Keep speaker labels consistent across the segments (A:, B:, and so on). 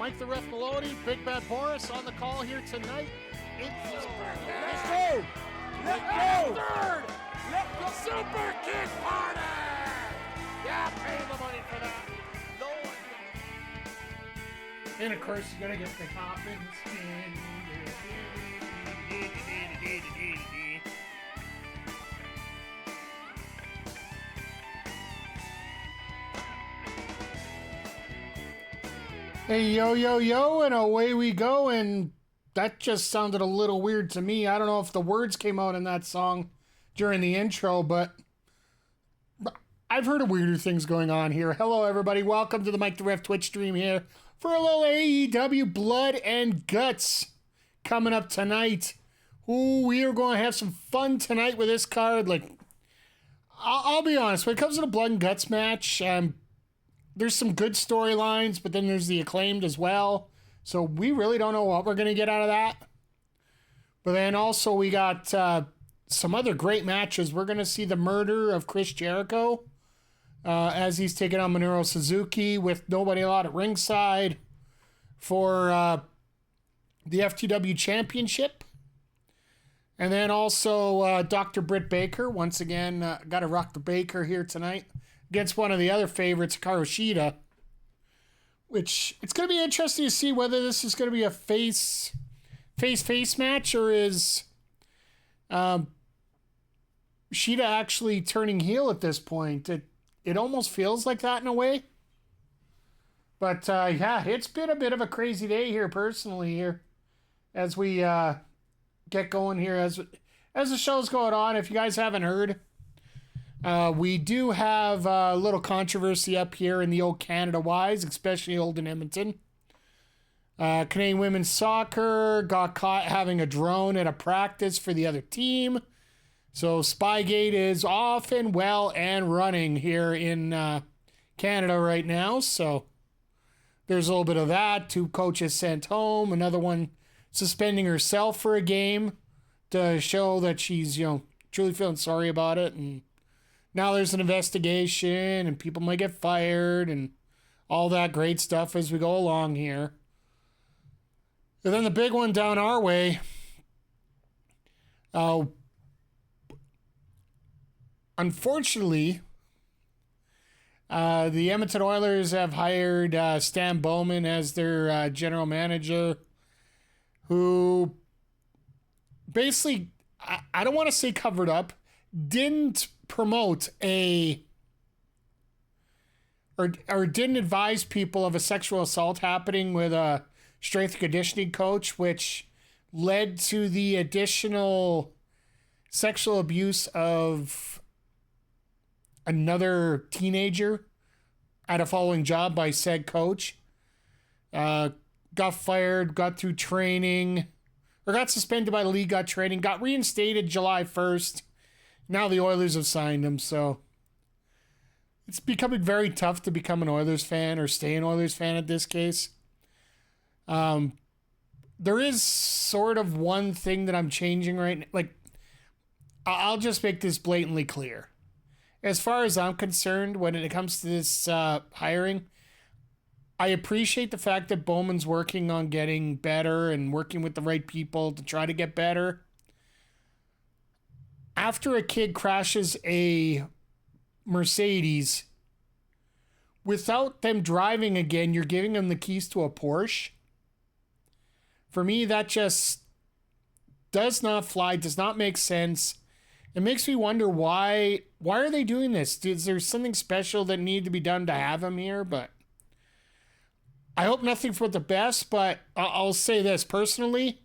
A: Mike the Ref Maloney, Big Bad Boris on the call here tonight.
B: Let's go! Let go!
A: Third! Let the Super Kick Party! Yeah, pay the money for that. No one. And of course, you're gonna get the Coffins. Hey, yo, yo, yo, and away we go, and that just sounded a little weird to me. I don't know if the words came out in that song during the intro, but I've heard of weirder things going on here. Hello, everybody. Welcome to the Mike the Ref Twitch stream here for a little AEW Blood and Guts coming up tonight. Ooh, we are going to have some fun tonight with this card. Like, I'll be honest, when it comes to the Blood and Guts match, there's some good storylines, but then there's the Acclaimed as well. So we really don't know what we're going to get out of that. But then also we got some other great matches. We're going to see the murder of Chris Jericho as he's taking on Minuro Suzuki with nobody allowed at ringside for the FTW Championship. And then also Dr. Britt Baker. Once again, got to rock the Baker here tonight against one of the other favorites, Hikaru Shida. Which, it's going to be interesting to see whether this is going to be a face match, or is Shida actually turning heel at this point. It almost feels like that in a way. But, yeah, it's been a bit of a crazy day here personally here as we get going here. As the show's going on, if you guys haven't heard, we do have a little controversy up here in the old Canada Wise, especially old in Edmonton. Canadian women's soccer got caught having a drone at a practice for the other team. So Spygate is off and well and running here in Canada right now. So there's a little bit of that. 2 coaches sent home. Another one suspending herself for a game to show that she's, truly feeling sorry about it. And now there's an investigation and people might get fired and all that great stuff as we go along here. And then the big one down our way. Unfortunately, the Edmonton Oilers have hired Stan Bowman as their general manager, who basically, I don't want to say covered up, didn't promote or didn't advise people of a sexual assault happening with a strength and conditioning coach, which led to the additional sexual abuse of another teenager at a following job by said coach. Got fired, got through training, or got suspended by the league, got training, got reinstated July 1st. Now the Oilers have signed him, so it's becoming very tough to become an Oilers fan or stay an Oilers fan in this case. There is sort of one thing that I'm changing right now. Like, I'll just make this blatantly clear. As far as I'm concerned, when it comes to this hiring, I appreciate the fact that Bowman's working on getting better and working with the right people to try to get better. After a kid crashes a Mercedes, without them driving again, you're giving them the keys to a Porsche. For me, that just does not fly, does not make sense. It makes me wonder why are they doing this? Is there something special that needed to be done to have him here? But I hope nothing for the best, but I'll say this personally.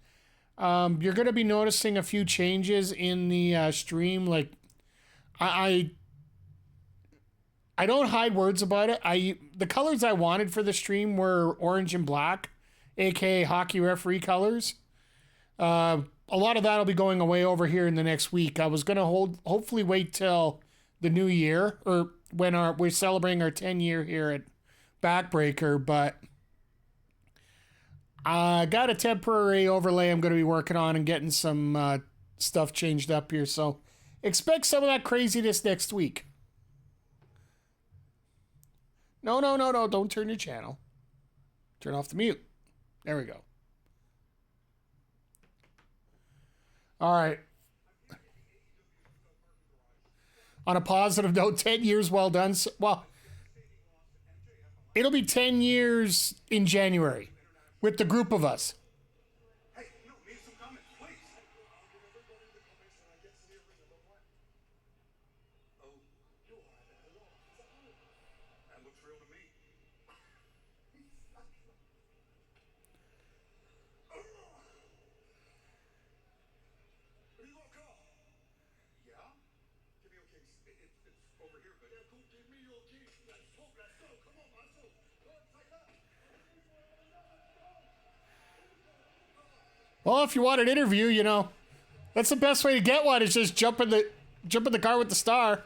A: You're going to be noticing a few changes in the stream. Like, I don't hide words about it. The colors I wanted for the stream were orange and black, aka hockey referee colors. A lot of that will be going away over here in the next week. I was going to hopefully wait till the new year, or when we're celebrating our 10-year here at Backbreaker, but I got a temporary overlay I'm going to be working on and getting some stuff changed up here. So expect some of that craziness next week. No, don't turn your channel. Turn off the mute. There we go. All right. On a positive note, 10 years well done. Well, it'll be 10 years in January with the group of us. Well, if you want an interview, you know, that's the best way to get one is just jump in the car with the star.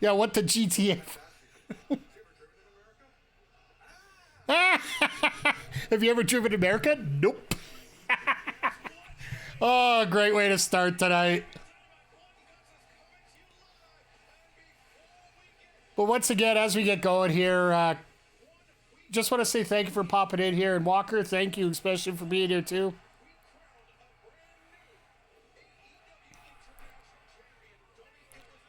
A: Yeah, what the GTF? Have you ever driven in America? Nope. Oh, great way to start tonight. But once again, as we get going here, just want to say thank you for popping in here. And Walker, thank you especially for being here too.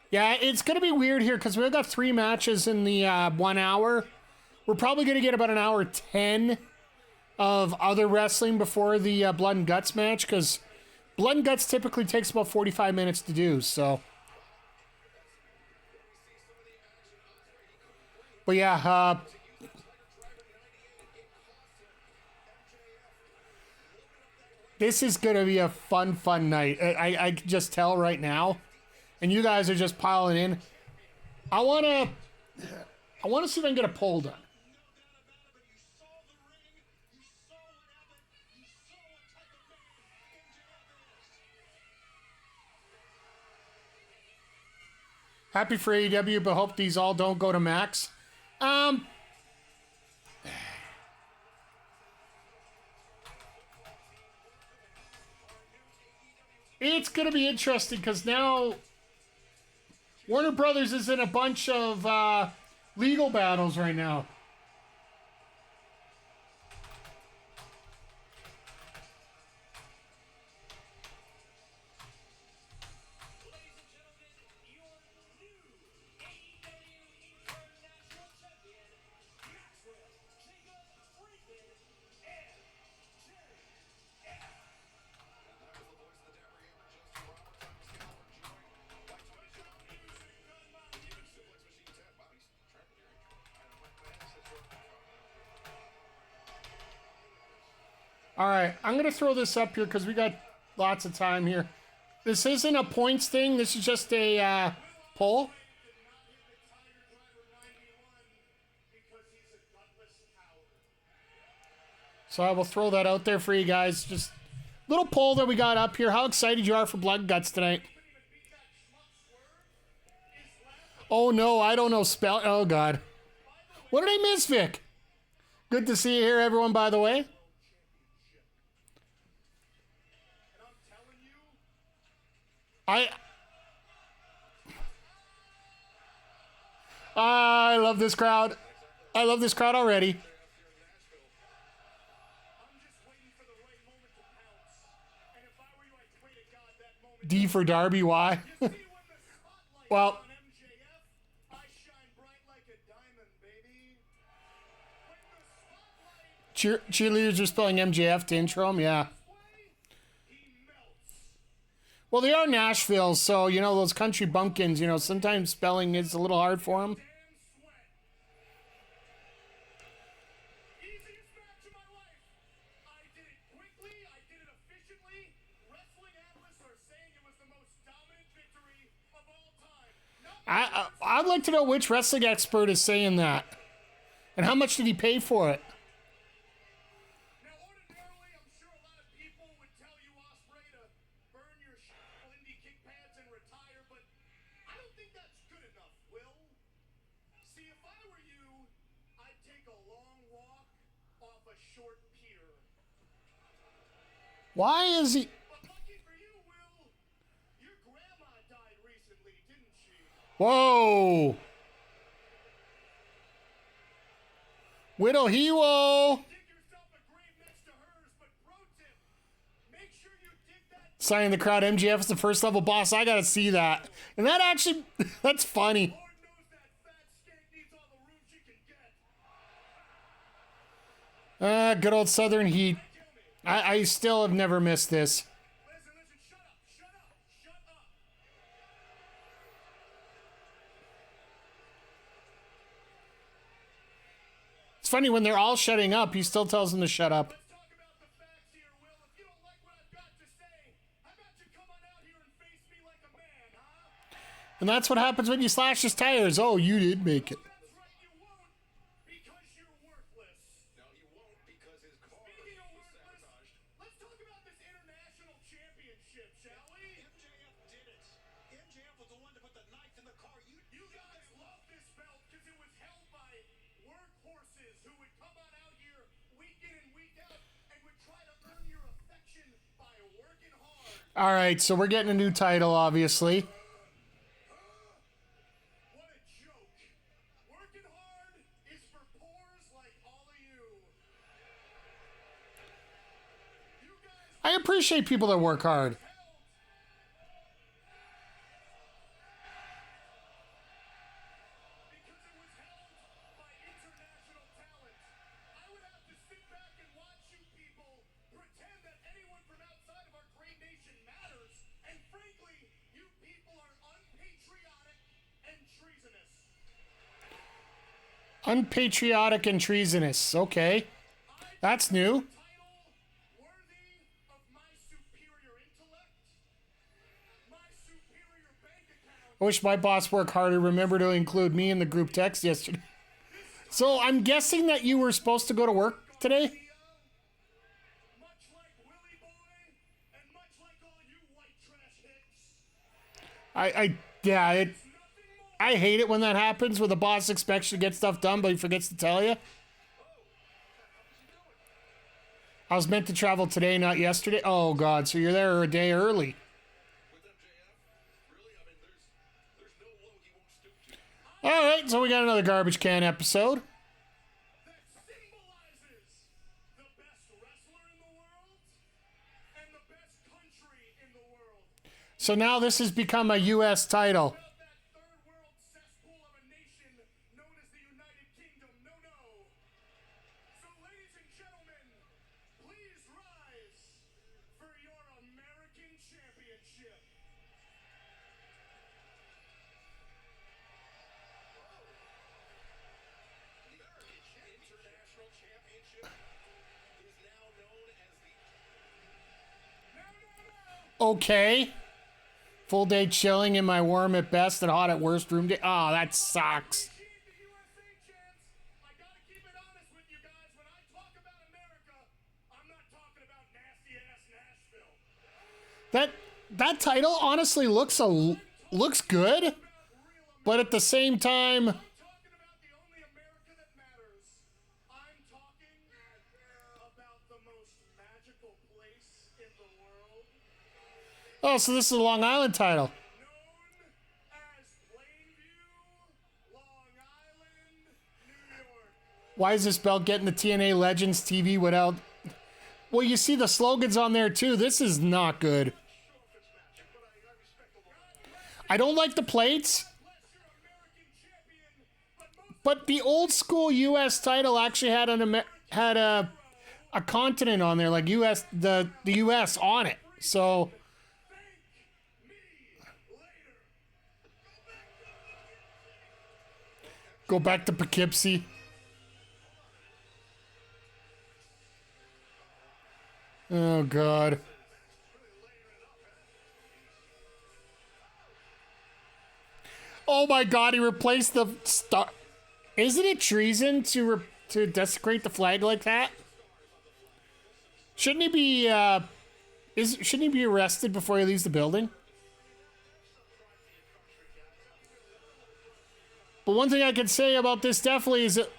A: Yeah, it's going to be weird here because we've got 3 matches in the 1 hour. We're probably going to get about an hour 10 of other wrestling before the Blood and Guts match because Blood and Guts typically takes about 45 minutes to do, so. But yeah, this is going to be a fun night. I can just tell right now. And you guys are just piling in. I want to see if I can get a poll done. Happy for AEW, but hope these all don't go to Max. It's going to be interesting because now Warner Brothers is in a bunch of legal battles right now. All right, I'm going to throw this up here because we got lots of time here. This isn't a points thing. This is just a poll. So I will throw that out there for you guys. Just a little poll that we got up here. How excited you are for Blood and Guts tonight? Oh, no, I don't know spell. Oh, God. What did I miss, Vic? Good to see you here, everyone, by the way. I love this crowd. I love this crowd already. D for Darby, why? Well, cheerleaders are spelling MJF to intro him, yeah. Well, they are Nashville, so, you know, those country bumpkins, you know, sometimes spelling is a little hard for them. I'd like to know which wrestling expert is saying that. And how much did he pay for it?
B: Now, ordinarily, I'm sure a lot of people would tell you, Ospreay, to burn your indie kick pads and retire, but I don't think that's good enough, Will. See, if I were you, I'd take a long walk off a short pier.
A: Why is he...
B: But lucky for you, Will, your grandma died recently, didn't she?
A: Whoa! Widow Hero.
B: Dig yourself a grave next to hers, but pro tip, make sure you dig that.
A: Signing the crowd, MJF is the first level boss. I gotta see that. And that actually, that's funny.
B: Lord knows that fat skank needs all the room she can get.
A: Good old Southern Heat. I still have never missed this.
B: Listen, shut up, shut up, shut up.
A: It's funny when they're all shutting up, he still tells them to shut up.
B: Let's talk about the facts here, Will. If you don't like what I've got to say, how about you come on out here and face me like a man, huh?
A: And that's what happens when you slash his tires. Oh, you did make it.
B: That's right, you won't, because you're worthless.
C: No, he won't because his car
B: Speaking of
C: was
B: worthless,
C: sabotaged.
B: let's talk about this international championship, shall we?
C: MJF did it. MJF was the one to put the knife in the car.
B: You guys love this belt because it was held by workhorses who would come on out here week in and week out and would try to earn your affection by working hard.
A: All right, so we're getting a new title, obviously.
B: What a joke. Working hard is for pores like all of you. You guys
A: I appreciate people that work hard.
B: held. Because it was held by international talent. I would have to sit back and watch you people pretend that anyone from outside of our great nation matters. And frankly, you people are unpatriotic and treasonous.
A: Unpatriotic and treasonous. Okay. That's new.
B: Title worthy of my superior intellect, my superior bank account.
A: I wish my boss worked harder. Remember to include me in the group text yesterday. So I'm guessing that you were supposed to go to work today?
B: Much like Willie Boy and much like all you white trash hicks.
A: I hate it when that happens, where the boss expects you to get stuff done, but he forgets to tell you. I was meant to travel today, not yesterday. Oh, God, so you're there a day early.
C: With MJF? Really? I mean, there's no low he won't stoop to.
A: All right, so we got another garbage can episode.
B: That symbolizes the best wrestler in the world and the best country in the world.
A: So now this has become a U.S. title.
B: About that third world cesspool of a nation known as the United Kingdom. No. So, ladies and gentlemen, please rise for your American championship.
C: International Championship is now known as the
B: No.
A: Okay. Full day chilling in my warm at best and hot at worst room day. Oh, that sucks.
B: Achieve the USA chance. I gotta keep it honest with you guys. When I talk about America, I'm not talking about nasty ass Nashville.
A: That title honestly looks good, but at the same time,
B: I'm talking about the only America that matters. I'm talking about the most magical place in the world,
A: oh, so this is a Long Island title.
B: known as Plainview, Long Island, New York.
A: Why is this belt getting the TNA Legends TV without? Well, you see the slogans on there too. This is not good. I don't like the plates,
B: Bless your American champion, but most
A: but the old school U.S. title actually had a continent on there, like U.S. the U.S. on it. So
B: thank me later.
A: go back to Poughkeepsie. Oh God. Oh my God! He replaced the star. Isn't it treason to desecrate the flag like that? Shouldn't he be? Shouldn't he be arrested before he leaves the building? But one thing I can say about this definitely is that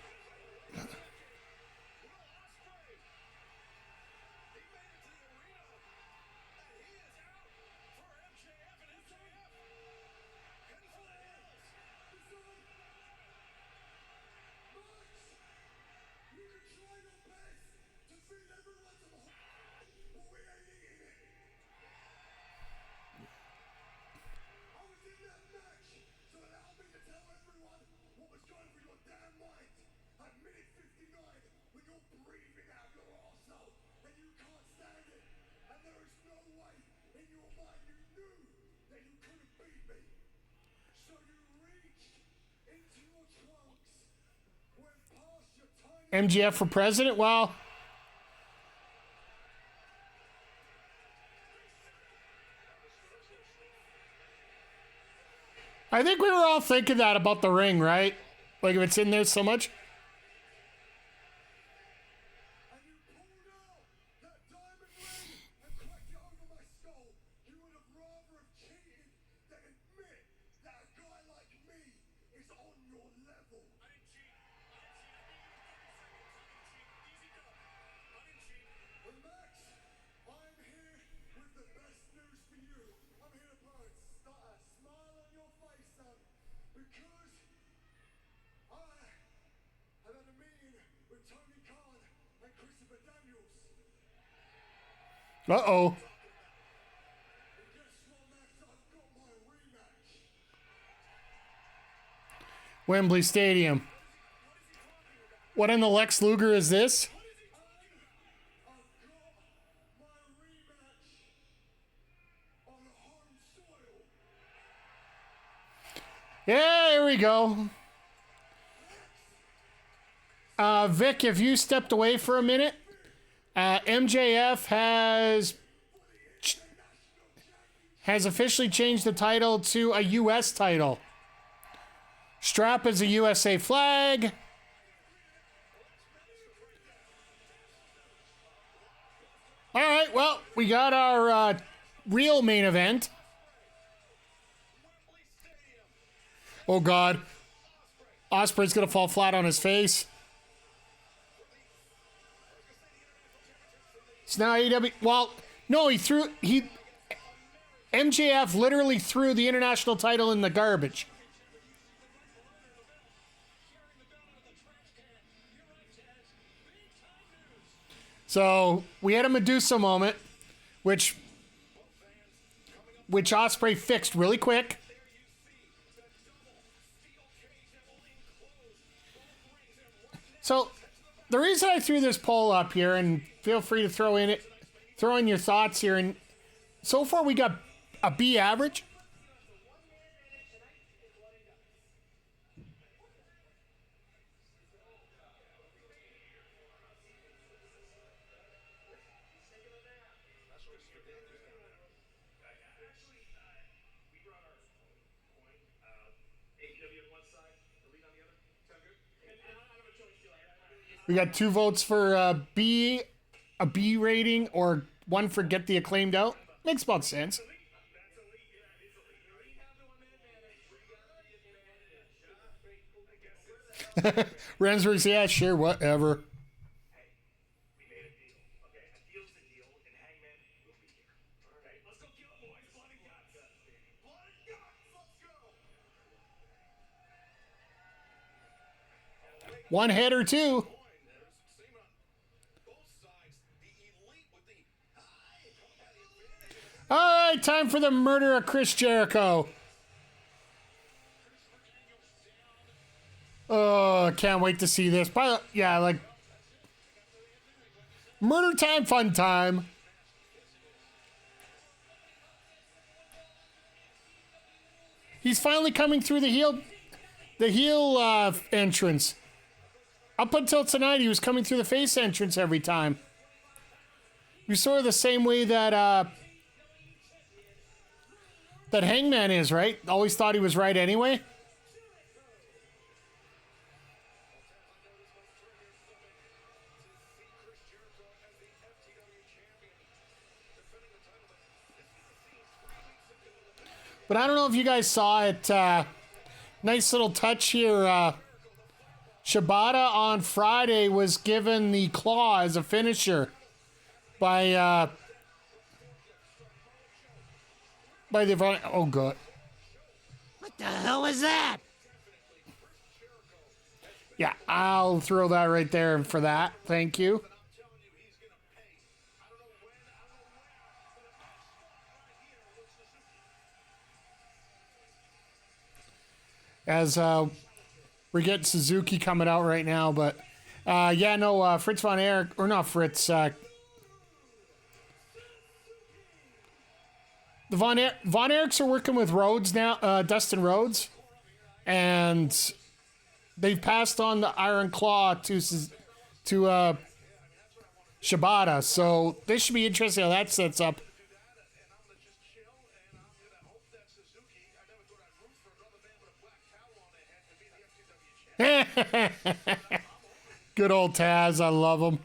B: feed everyone to the but we ain't eating it. I was in that match, so allow me to tell everyone what was going through your damn mind. At minute 59, when you're breathing out your arsehole, and you can't stand it, and there is no way in your mind you knew that you couldn't beat me. So you reached into your trunks, went past your tiny
A: MGF for president? Well, I think we were all thinking that about the ring, right? Like if it's in there so much.
B: and you pulled out that diamond ring and cracked it over my skull. You would have rather have cheated than admit that a guy like me is on your level. I didn't cheat. Well, Max, I'm here with the best news for you. I'm here to put a smile on your face, son, because I have had a meeting with Tony Khan and Christopher Daniels.
A: Uh-oh.
B: And guess what, Max? I've got my rematch.
A: Wembley Stadium. What in the Lex Luger is this?
B: I've got my rematch on home soil.
A: Yeah, here we go. Vic, if you stepped away for a minute, MJF has officially changed the title to a U.S. title. Strap is a USA flag. All right, well, we got our real main event. Oh, God. Ospreay's going to fall flat on his face. So now AEW... Well, no, MJF literally threw the international title in the garbage. So we had a Medusa moment, which Ospreay fixed really quick. So the reason I threw this poll up here, and feel free to throw in your thoughts here, and so far we got a B average. We got 2 votes for a B rating, or 1 for get the Acclaimed out. Makes about sense. Rensburg's, yeah, sure, whatever.
B: We made a deal. Okay, a deal's a deal, and Hangman will be here. All right, let's go kill it, boys. Blood and guts. Blood and guts. Let's go.
A: 1 hit or 2. All right, time for the murder of Chris Jericho. Oh, I can't wait to see this. Yeah, like murder time, fun time. He's finally coming through the heel entrance. Up until tonight, he was coming through the face entrance every time. You're sort of the same way that Hangman is, right? Always thought he was right anyway. But I don't know if you guys saw it. Nice little touch here. Shibata on Friday was given the claw as a finisher by the... Oh, God.
D: What the hell is that?
A: Yeah, I'll throw that right there for that. Thank you. as we're getting Suzuki coming out right now. But yeah, no, Fritz Von Erich, or not Fritz, the Von Erichs are working with Rhodes now, Dustin Rhodes, and they've passed on the Iron Claw to Shibata, so this should be interesting how that sets up. Good old Taz, I love him.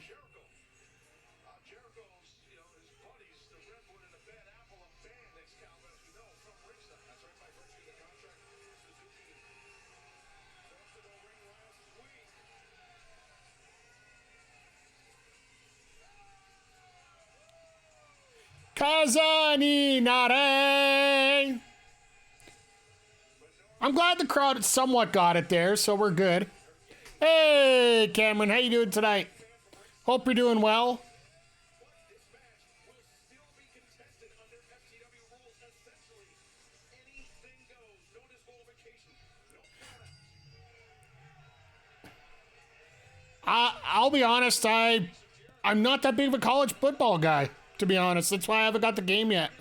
A: Kazani Nare. I'm glad the crowd somewhat got it there, so we're good. Hey, Cameron, how you doing tonight? Hope you're doing well. I'll be honest, I'm not that big of a college football guy, to be honest. That's why I haven't got the game yet.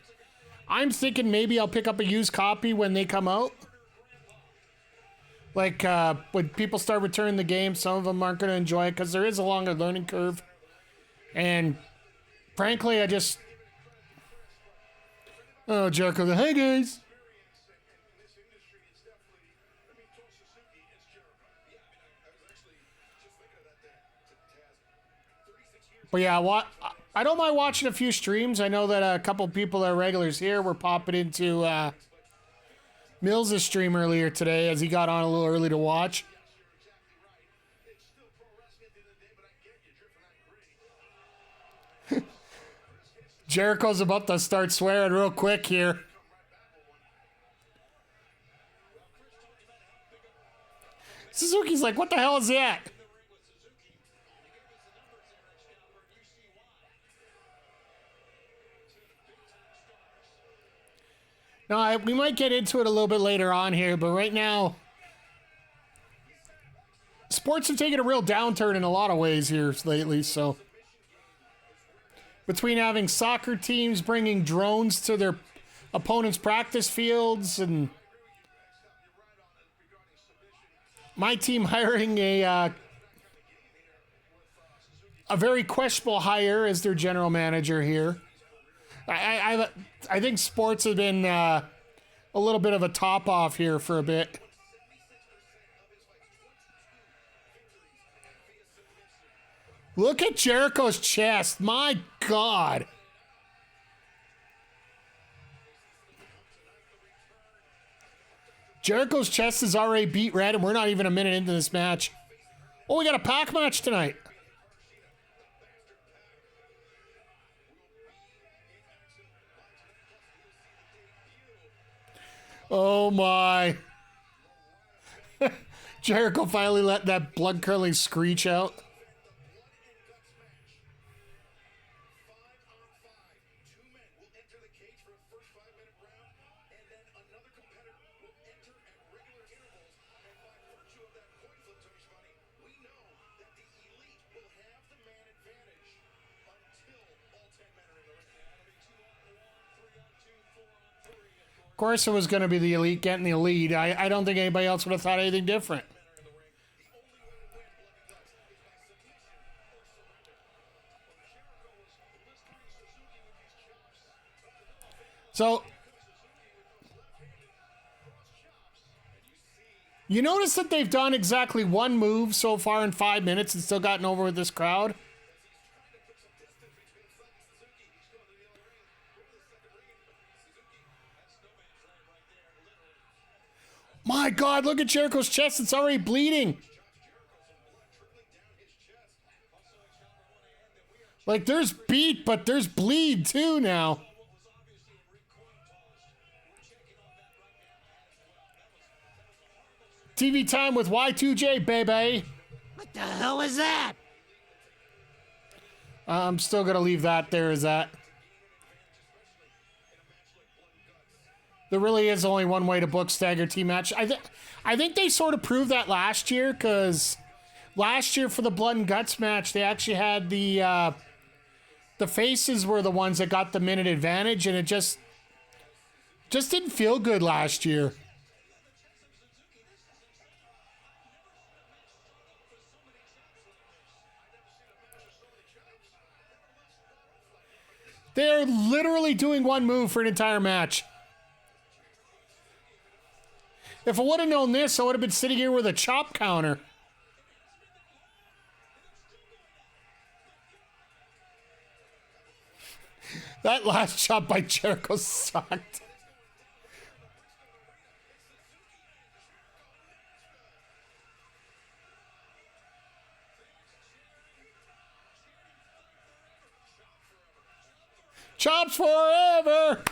A: I'm thinking maybe I'll pick up a used copy when they come out. Like, when people start returning the game, some of them aren't going to enjoy it because there is a longer learning curve. And, frankly, I just... Oh, Jericho, hey, guys. But, yeah, I don't mind watching a few streams. I know that a couple people that are regulars here were popping into... Mills' stream earlier today as he got on a little early to watch. Jericho's about to start swearing real quick here. Suzuki's like, what the hell is that? No, we might get into it a little bit later on here, but right now, sports have taken a real downturn in a lot of ways here lately, so. Between having soccer teams bringing drones to their opponents' practice fields and my team hiring a very questionable hire as their general manager here. I think sports have been a little bit of a top off here for a bit. Look at Jericho's chest. My God. Jericho's chest is already beat red, and we're not even a minute into this match. Oh, we got a pack match tonight. Oh my. Jericho finally let that blood-curdling screech out. Of course it was going to be the Elite getting the lead. I don't think anybody else would have thought anything different. So, you notice that they've done exactly one move so far in 5 minutes and still gotten over with this crowd? My God, look at Jericho's chest. It's already bleeding. Like, there's beat, but there's bleed, too, now. TV time with Y2J, baby.
D: What the hell was that?
A: I'm still going to leave that there as that. There really is only one way to book stagger team match. I think they sort of proved that last year, because last year for the Blood and Guts match, they actually had the faces were the ones that got the minute advantage, and it just didn't feel good last year. They're literally doing one move for an entire match. If I would have known this, I would have been sitting here with a chop counter. That last chop by Jericho sucked. Chops forever!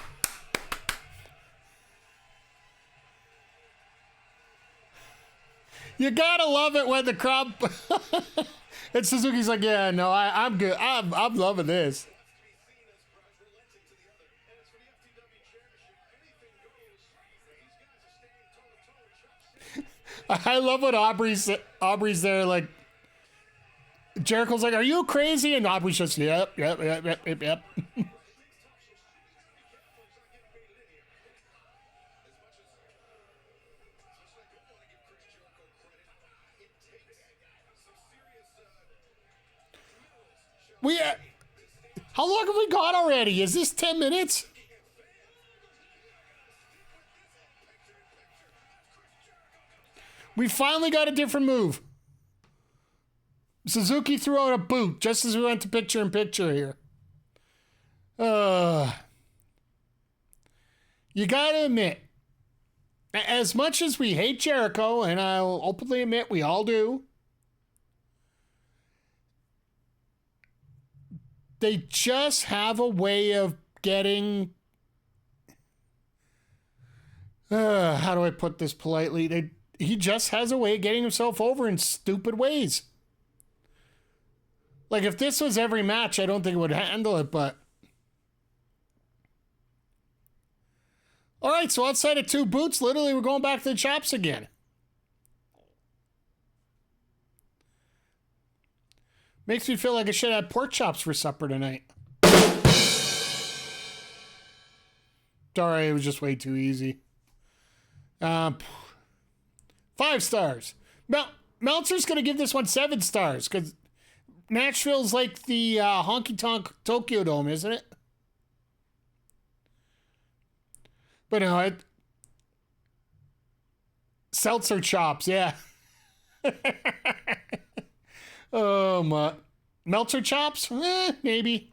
A: You gotta love it when the crowd... And Suzuki's like, yeah, no, I'm good. I'm loving this. I love what Aubrey's there, like... Jericho's like, are you crazy? And Aubrey's just, yep. How long have we got already? Is this 10 minutes? We finally got a different move. Suzuki threw out a boot just as we went to picture-in-picture here. You gotta admit, as much as we hate Jericho, and I'll openly admit we all do, they just have a way of getting... how do I put this politely? He just has a way of getting himself over in stupid ways. Like, if this was every match, I don't think it would handle it, but... All right, so outside of two boots, literally we're going back to the chops again. Makes me feel like I should have pork chops for supper tonight. Sorry, it was just way too easy. 5 stars. Meltzer's going to give this one 7 stars, because Nashville's like the honky tonk Tokyo Dome, isn't it? But no, Seltzer chops, yeah. Oh my, Meltzer chops? Maybe.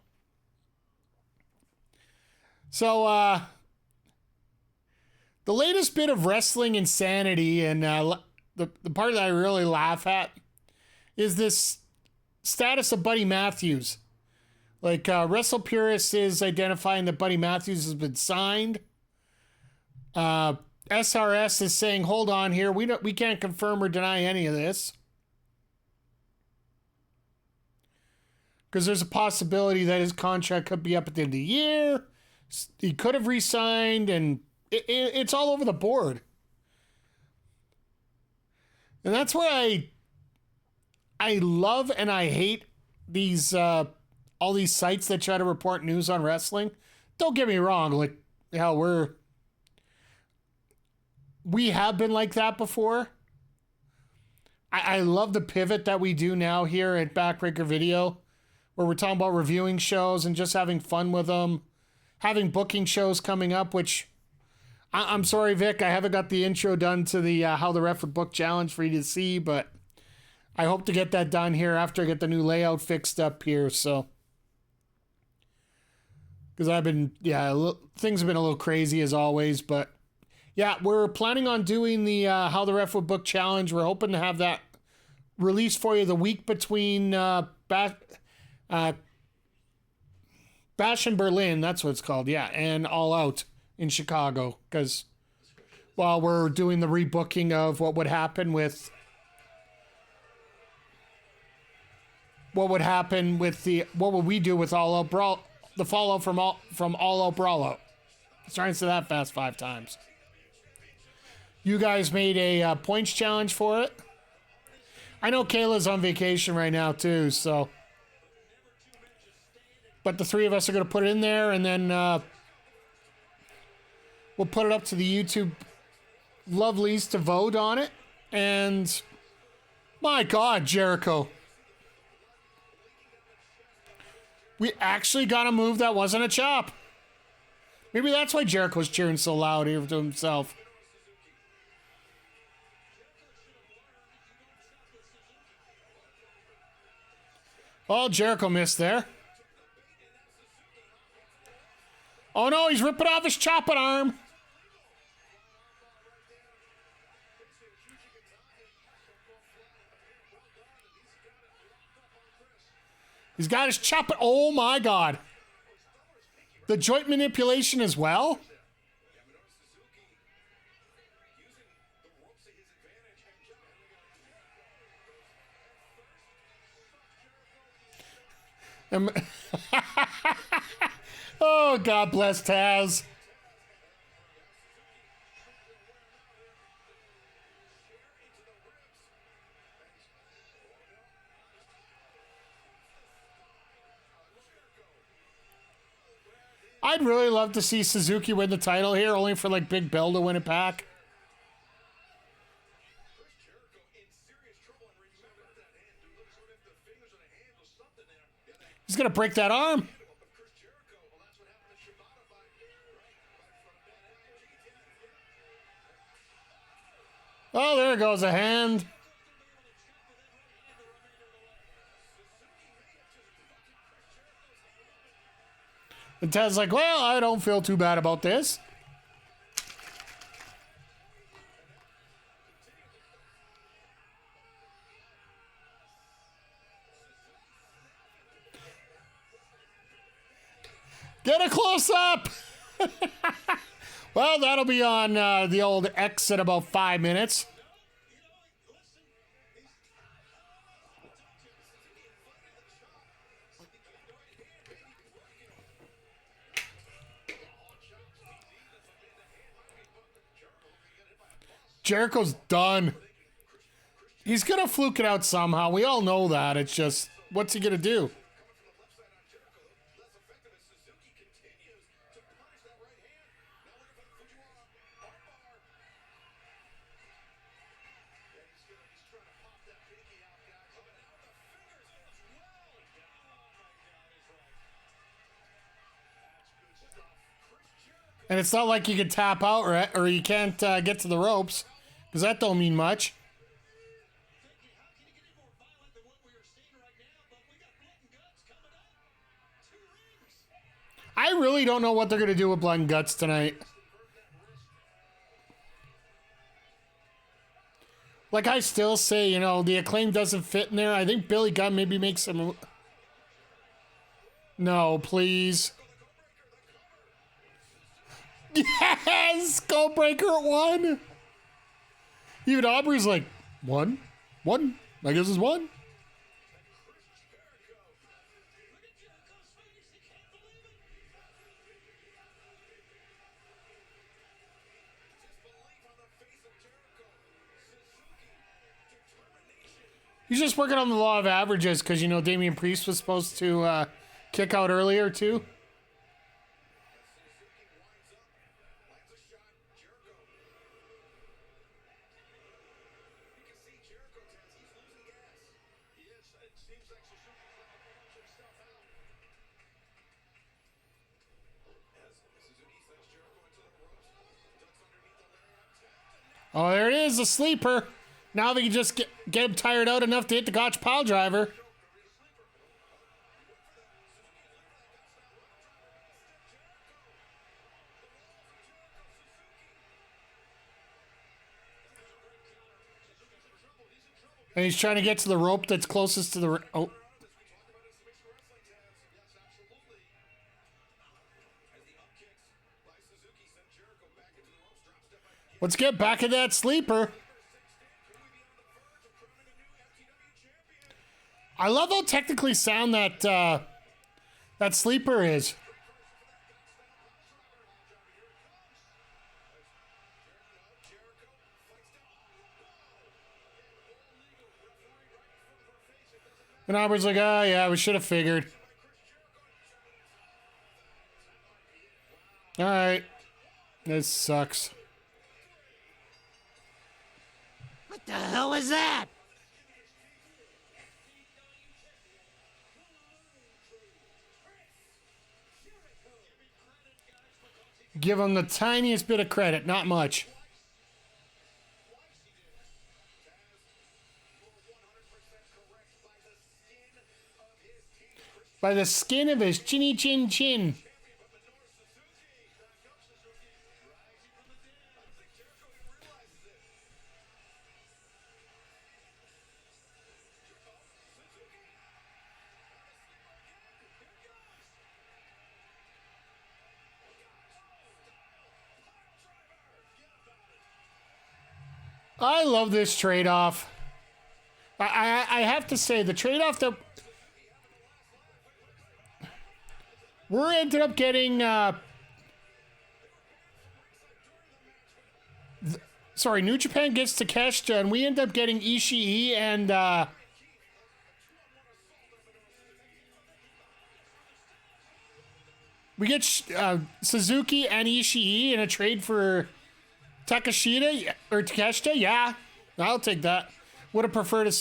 A: So, the latest bit of wrestling insanity, and the part that I really laugh at is this status of Buddy Matthews. Like, Wrestle Purist is identifying that Buddy Matthews has been signed. SRS is saying, hold on here, we can't confirm or deny any of this. Because there's a possibility that his contract could be up at the end of the year. He could have re-signed, and it's all over the board. And that's why I love and I hate these all these sites that try to report news on wrestling. Don't get me wrong, like, hell, we have been like that before. I love the pivot that we do now here at Backbreaker Video, where we're talking about reviewing shows and just having fun with them, having booking shows coming up, which I'm sorry, Vic, I haven't got the intro done to the How the Ref Would Book challenge for you to see, but I hope to get that done here after I get the new layout fixed up here, so. Because things have been a little crazy as always, but yeah, we're planning on doing the How the Ref Would Book challenge. We're hoping to have that released for you the week between Bash in Berlin, that's what it's called, yeah, and All Out in Chicago. Because while we're doing the rebooking of what would we do with All Out Brawl, the fallout from All Out Brawl Out. Trying to say that fast 5 times. You guys made a points challenge for it. I know Kayla's on vacation right now too, so. But the 3 of us are going to put it in there, and then we'll put it up to the YouTube lovelies to vote on it. And my God, Jericho. We actually got a move that wasn't a chop. Maybe that's why Jericho's cheering so loud here to himself. Oh, Jericho missed there. Oh no, he's ripping off his chopping arm. He's got his chopping. Oh my God. The joint manipulation as well. Oh, God bless Taz. I'd really love to see Suzuki win the title here, only for like Big Bill to win it back. He's gonna break that arm. Oh, there goes a hand. And Ted's like, well, I don't feel too bad about this. Get a close up. Well, that'll be on the old X in about 5 minutes. Jericho's done. He's going to fluke it out somehow. We all know that. It's just, what's he going to do? And it's not like you can tap out, right? Or you can't get to the ropes, because that don't mean much. I really don't know what they're going to do with Blood and Guts tonight. Like I still say, you know, the Acclaim doesn't fit in there. I think Billy Gunn maybe makes some... No, please. Yes! Skullbreaker at 1! Even Aubrey's like, 1? 1? I guess it's 1. He's just working on the law of averages because, you know, Damian Priest was supposed to kick out earlier, too. Oh, there it is, a sleeper. Now they can just get him tired out enough to hit the Gotch pile driver. And he's trying to get to the rope that's closest to the... Oh. Let's get back in that sleeper. I love how technically sound that sleeper is. And Aubrey's like, oh, yeah, we should have figured. All right. This sucks.
D: What the hell was that?
A: Give him the tiniest bit of credit, not much. By the skin of his chinny chin chin. I love this trade-off. I have to say, the trade-off that we're ended up getting... sorry, New Japan gets Takeshita, and we end up getting Ishii and... we get Suzuki and Ishii in a trade for... Takeshita or Takeshita, yeah, I'll take that. Would have preferred a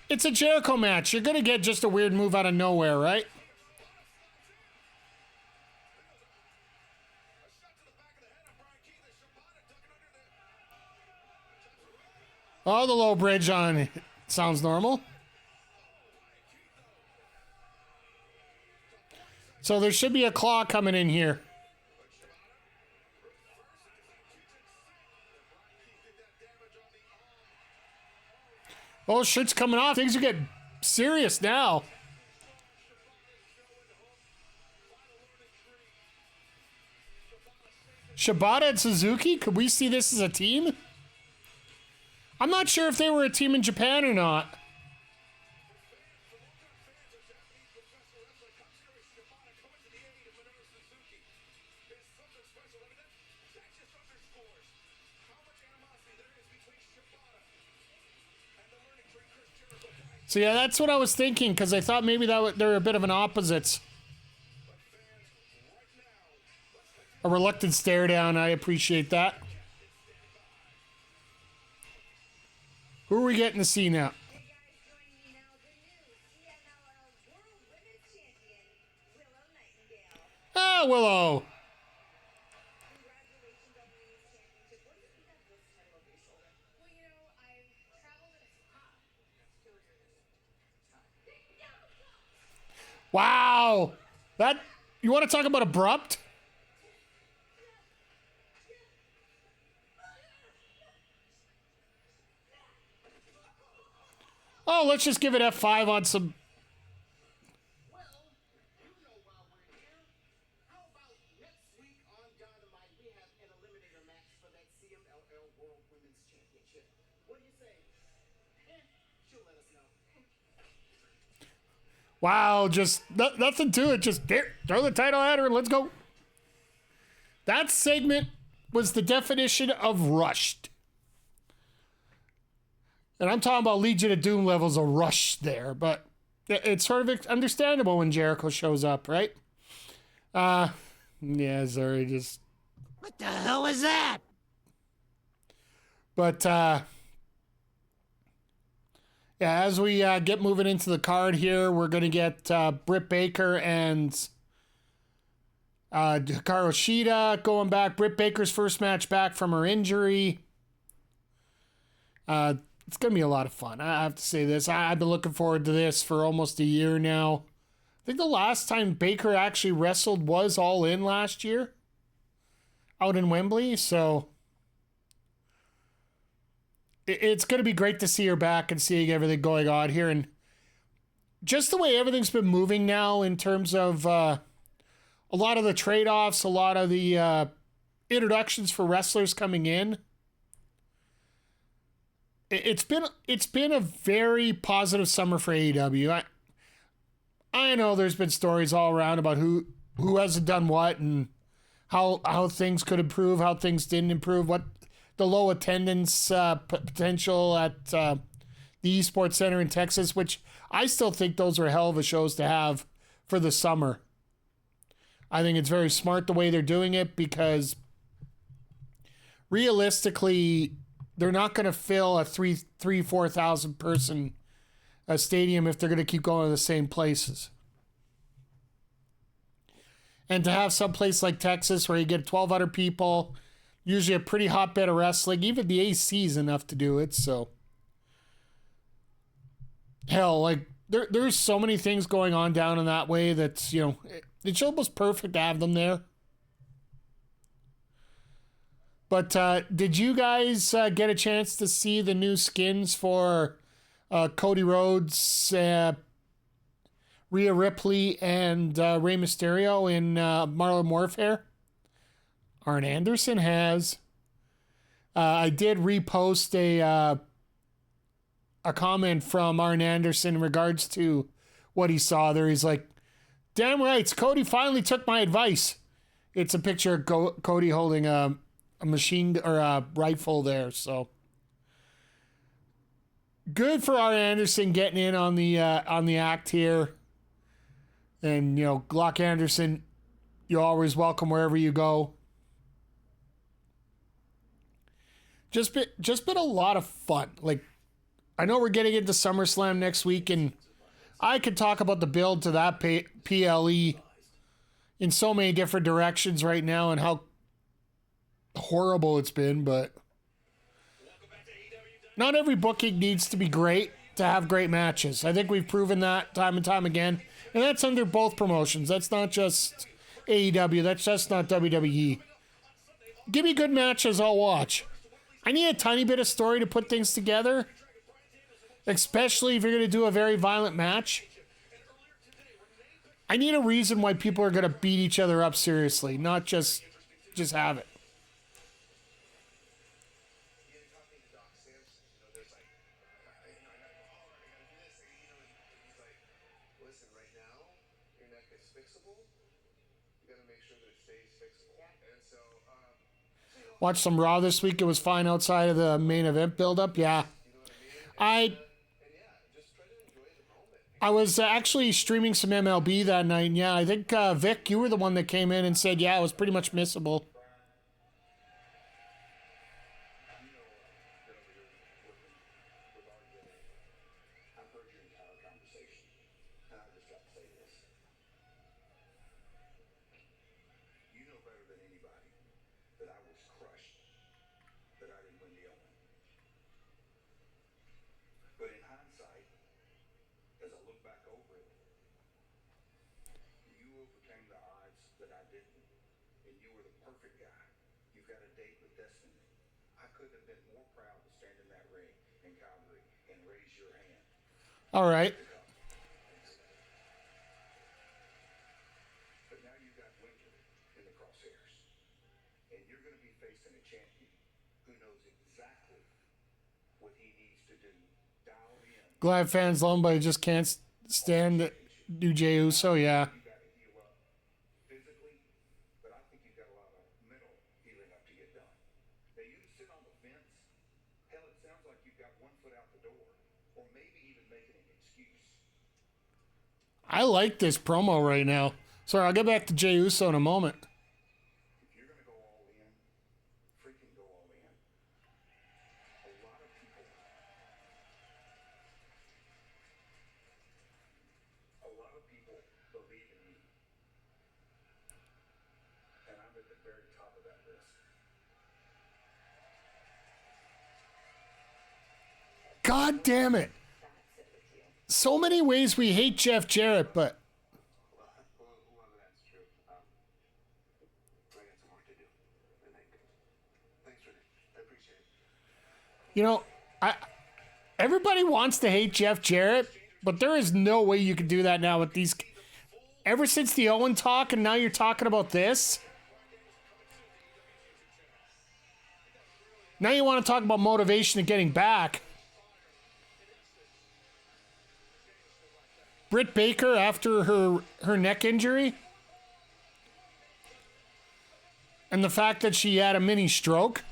A: it's a Jericho match. You're gonna get just a weird move out of nowhere, right? Oh, the low bridge on sounds normal. So there should be a claw coming in here. Oh, shirt's coming off. Things are getting serious now. Shibata and Suzuki? Could we see this as a team? I'm not sure if they were a team in Japan or not. So yeah, that's what I was thinking, because I thought maybe that they're a bit of an opposites. A reluctant stare down. I appreciate that. Who are we getting to see now?
E: Hey guys, joining me now, the new CMLL World Women's Champion, Willow Nightingale.
A: Ah, Willow.
E: Congratulations on winning this championship. What does it mean to have this title over your shoulder? Well, you know, I've traveled in
A: Wow. That, you want to talk about abrupt? Oh, let's just give it F5 on some...
B: Well, you know why we're here. How about next week on Dynamite we have an eliminator match for that CMLL World Women's Championship. What do you say? She'll let us know.
A: Wow, just nothing to it. Just here, throw the title at her and let's go. That segment was the definition of rushed. And I'm talking about Legion of Doom levels of rush there, but it's sort of understandable when Jericho shows up, right? Yeah, sorry, just...
D: What the hell was that?
A: But, yeah, as we get moving into the card here, we're going to get Britt Baker and Hikaru Shida going back. Britt Baker's first match back from her injury. It's going to be a lot of fun. I have to say this. I've been looking forward to this for almost a year now. I think the last time Baker actually wrestled was All In last year out in Wembley. So it's going to be great to see her back and seeing everything going on here. And just the way everything's been moving now in terms of a lot of the trade-offs, a lot of the introductions for wrestlers coming in. It's been a very positive summer for AEW. I know there's been stories all around about who hasn't done what and how things could improve, how things didn't improve, what the low attendance potential at the Esports Center in Texas, which I still think those are hell of a shows to have for the summer. I think it's very smart the way they're doing it because realistically, they're not going to fill a 4,000 person stadium if they're going to keep going to the same places. And to have some place like Texas where you get 1,200 people, usually a pretty hotbed of wrestling, even the AC is enough to do it. So, hell, like there's so many things going on down in that way that's, you know, it's almost perfect to have them there. But did you guys get a chance to see the new skins for Cody Rhodes, Rhea Ripley, and Rey Mysterio in Marlon Warfare? Arn Anderson has. I did repost a comment from Arn Anderson in regards to what he saw there. He's like, damn right, Cody finally took my advice. It's a picture of Cody holding a machine or a rifle there. So good for Arn Anderson getting in on the act here. And, you know, Glock Anderson, you're always welcome wherever you go. Just been a lot of fun. Like, I know we're getting into SummerSlam next week, and I could talk about the build to that PLE in so many different directions right now and how horrible it's been, but not every booking needs to be great to have great matches. I think we've proven that time and time again, and that's under both promotions. That's not just AEW. That's just not WWE. Give me good matches, I'll watch. I need a tiny bit of story to put things together, especially if you're going to do a very violent match. I need a reason why people are going to beat each other up seriously, not just have it. Watched some Raw this week. It was fine outside of the main event build-up. Yeah. I was actually streaming some MLB that night. And yeah, I think, Vic, you were the one that came in and said, yeah, it was pretty much missable. All right.
B: But now you've got Winter in the crosshairs. And you're going to be facing a champion who knows exactly what he needs to do. Dial in.
A: Glad fans love him, but I just can't stand New Jey Uso, yeah.
B: You got to heal up physically, but I think you've got a lot of mental healing up to get done. Now you sit on the fence. Hell, it sounds like you've got one foot out the door. Or maybe even making an excuse.
A: I like this promo right now. Sorry, I'll get back to Jey Uso in a moment.
B: If you're going to go all in, freaking go all in. A lot of people believe in me. And I'm at the very top of that list.
A: God damn it. So many ways we hate Jeff Jarrett, but
B: Well, that's true. I got some work to do. Thanks for that. I appreciate it.
A: you know, everybody wants to hate Jeff Jarrett, but there is no way you can do that now with these. Ever since the Owen talk, and now you're talking about this. Now you want to talk about motivation and getting back. Britt Baker after her neck injury. And the fact that she had a mini stroke.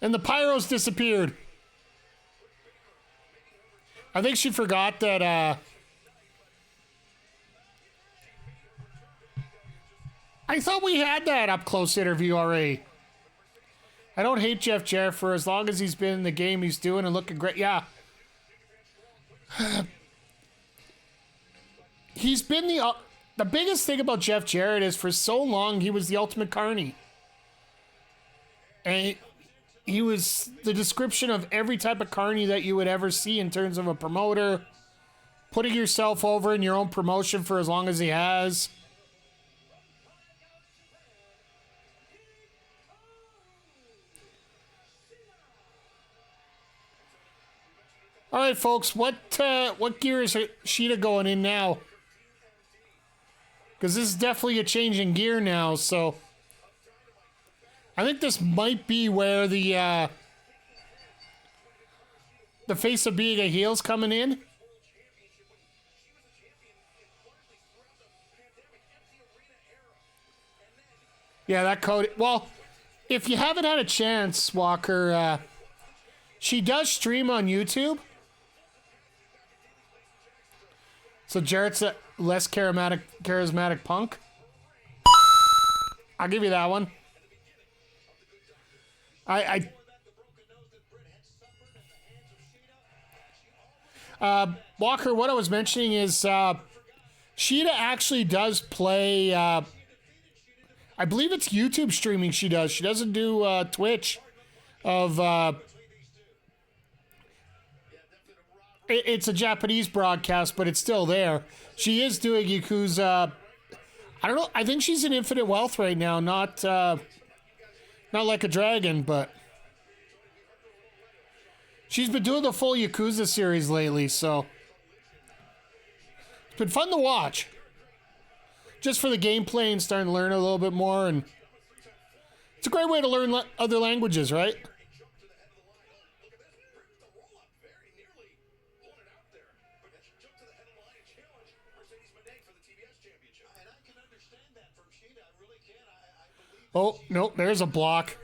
A: And the pyros disappeared. I think she forgot that, I thought we had that up close interview already. I don't hate Jeff Jarrett for as long as he's been in the game, he's doing and looking great. Yeah. He's been the biggest thing about Jeff Jarrett is for so long he was the ultimate carny. And he was the description of every type of carny that you would ever see in terms of a promoter, putting yourself over in your own promotion for as long as he has. All right, folks, what gear is Shida going in now? Because this is definitely a change in gear now, so I think this might be where the face of being a heel's coming in. Yeah, that code. Well, if you haven't had a chance, Walker, she does stream on YouTube. So Jarrett's a less charismatic punk. I'll give you that one. Walker, what I was mentioning is Shida actually does play. I believe it's YouTube streaming she does. She doesn't do Twitch. It's a Japanese broadcast, but it's still there. She is doing Yakuza. I don't know. I think she's in Infinite Wealth right now. Not like a dragon, but she's been doing the full Yakuza series lately, so it's been fun to watch. Just for the gameplay and starting to learn a little bit more, and it's a great way to learn other languages, right? Oh, no, there's a block.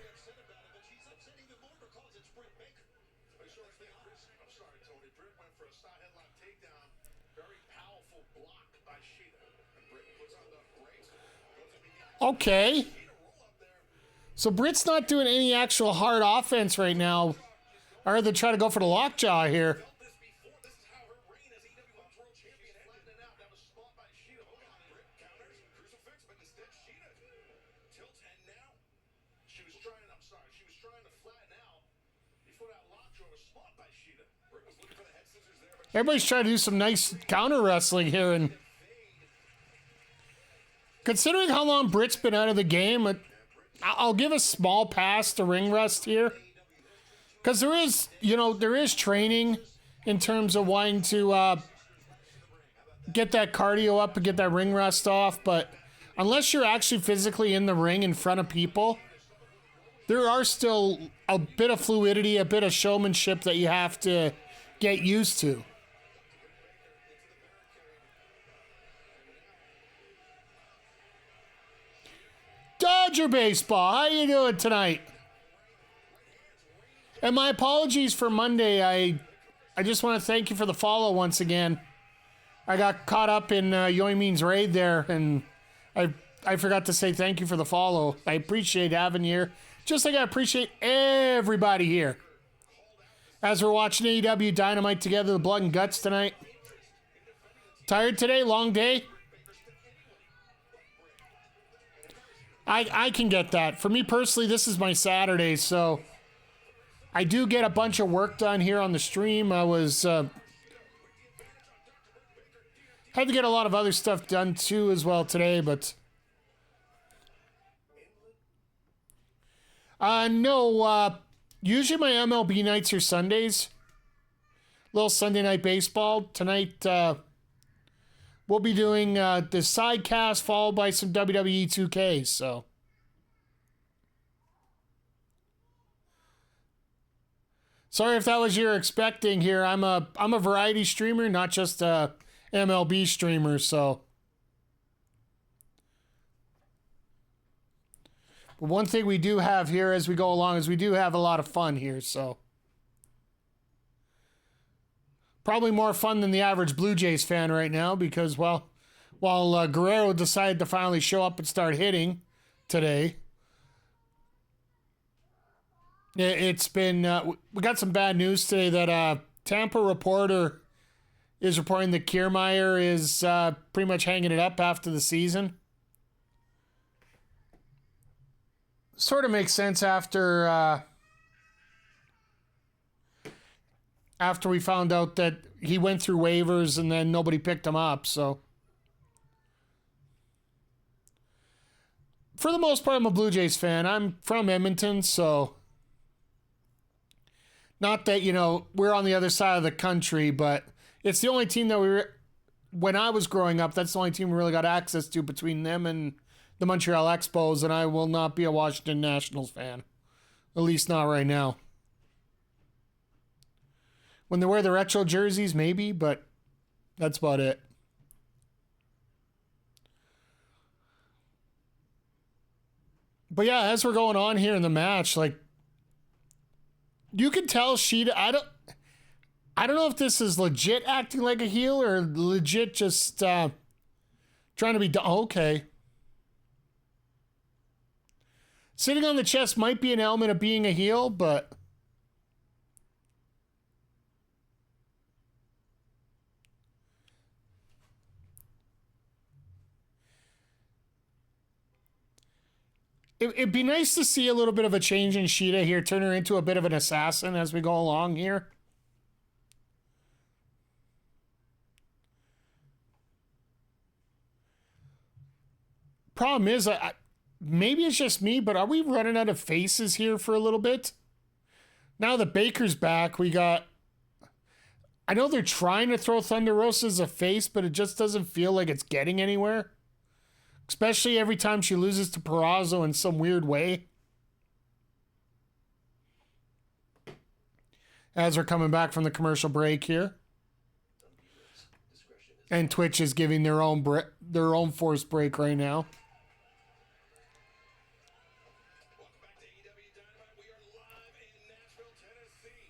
A: Okay. So Britt's not doing any actual hard offense right now. Or they try to go for the lockjaw here. Everybody's trying to do some nice counter wrestling here, and considering how long Britt's been out of the game, I'll give a small pass to ring rust here, because there is training in terms of wanting to get that cardio up and get that ring rust off. But unless you're actually physically in the ring in front of people, there are still a bit of fluidity, a bit of showmanship that you have to get used to. Dodger Baseball, how you doing tonight? And my apologies for Monday. I just want to thank you for the follow once again. I got caught up in Yoimin's raid there, and I forgot to say thank you for the follow. I appreciate having you here, just like I appreciate everybody here. As we're watching AEW Dynamite together, the blood and guts tonight. Tired today? Long day? I can get that. For me personally, this is my Saturday, so I do get a bunch of work done here on the stream. I was had to get a lot of other stuff done too as well today, but no. Usually my MLB nights are Sundays. Little Sunday night baseball tonight. We'll be doing the Sidecast followed by some WWE 2K. So, sorry if that was you're expecting here. I'm a variety streamer, not just a MLB streamer. So, But one thing we do have here as we go along is we do have a lot of fun here, so. Probably more fun than the average Blue Jays fan right now because, well, while Guerrero decided to finally show up and start hitting today, it's been, we got some bad news today that Tampa reporter is reporting that Kiermaier is pretty much hanging it up after the season. Sort of makes sense after we found out that he went through waivers and then nobody picked him up. So for the most part, I'm a Blue Jays fan. I'm from Edmonton, so not that, we're on the other side of the country, but it's the only team that when I was growing up, that's the only team we really got access to between them and the Montreal Expos, and I will not be a Washington Nationals fan. At least not right now. When they wear the retro jerseys, maybe, but that's about it. But yeah, as we're going on here in the match, like, you can tell Shida, I don't know if this is legit acting like a heel or legit just trying to be okay. Sitting on the chest might be an element of being a heel, but it'd be nice to see a little bit of a change in Shida here, turn her into a bit of an assassin as we go along here. Problem is, maybe it's just me, but are we running out of faces here for a little bit? Now that Baker's back, we got... I know they're trying to throw Thunder Rosa as a face, but it just doesn't feel like it's getting anywhere. Especially every time she loses to Purrazzo in some weird way. As we're coming back from the commercial break here. And Twitch is giving their own forced break right now.
C: Welcome back to AEW Dynamite. We are live in Nashville, Tennessee.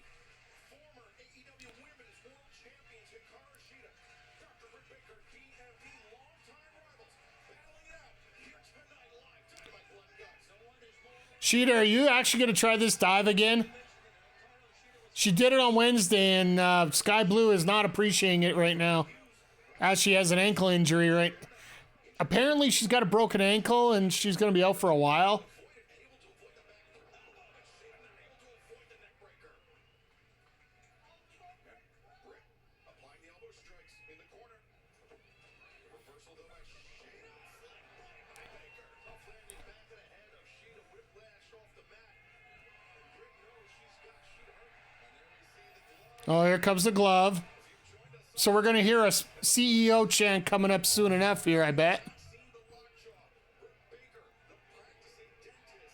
C: Former AEW Women's World Champions Hikaru Shida, Dr. Britt Baker, DMD, longtime rivals, battling it out here tonight live. Dynamite Blood and Guts. No one is more.
A: Shida, are you actually going to try this dive again? She did it on Wednesday, and Sky Blue is not appreciating it right now, as she has an ankle injury, right? Apparently, she's got a broken ankle, and she's going to be out for a while.
C: Applying the elbow strikes in the corner. Reversal though by Shida. Baker landing back to the head of Shida. Whiplash off the mat. Britt knows she's got Shida hurt. And there we see the glove.
A: Oh, here comes the glove. So we're going to hear a CEO chant coming up soon enough here, I bet.
C: Seen the lockjaw. Britt Baker, the practicing dentist,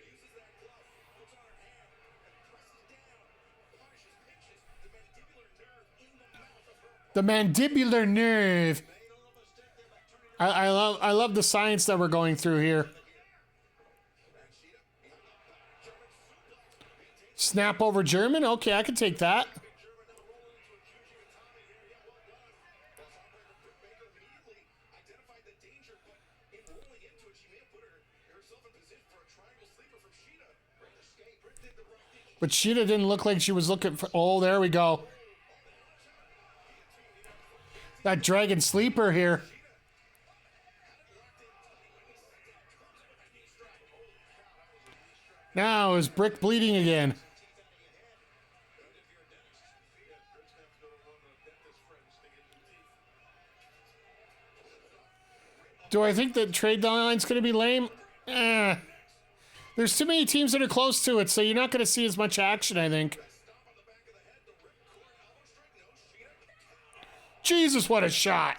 C: uses that glove, puts on her hand, and presses down. Punishes, pinches the mandibular nerve in the mouth of her.
A: The mandibular nerve. I love the science that we're going through here. Snap over German? Okay, I can take that. But Shida didn't look like she was looking for... Oh, there we go. That Dragon Sleeper here. Now is Brick bleeding again. Do I think that trade deadline's going to be lame? There's too many teams that are close to it, so you're not going to see as much action, I think. Jesus, what a shot.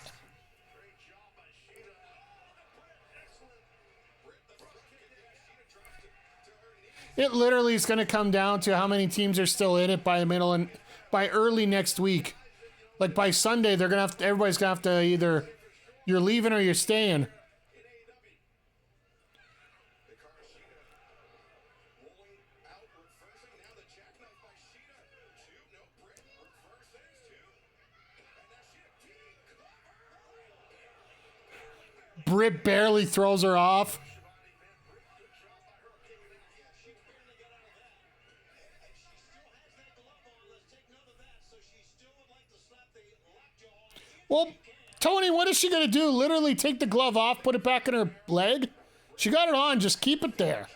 A: It literally is going to come down to how many teams are still in it by the middle and by early next week. Like by Sunday, they're going to have to, everybody's going to have to either you're leaving or you're staying. Britt barely throws her off. Well, Tony, what is she going to do? Literally take the glove off, put it back in her leg? She got it on, just keep it there.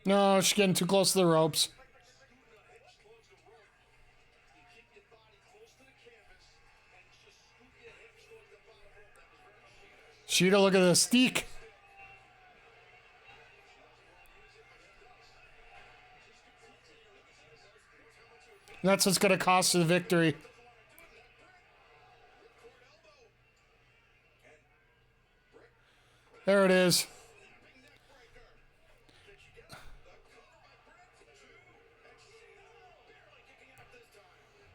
A: No, she's getting too close to the ropes. Shida, look at the steak. That's what's going to cost her the victory. There it is.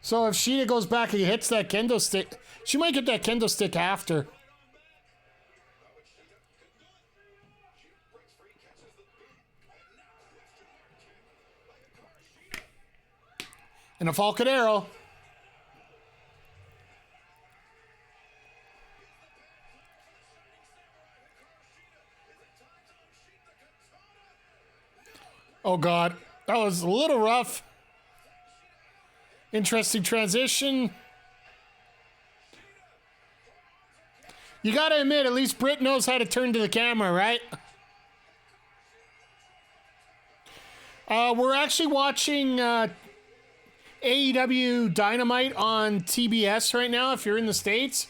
A: So if Shida goes back and hits that kendo stick, she might get that kendo stick after. And a Falcon Arrow. Oh, God. That was a little rough. Interesting transition. You got to admit, at least Britt knows how to turn to the camera, right? We're actually watching AEW Dynamite on TBS right now, if you're in the States.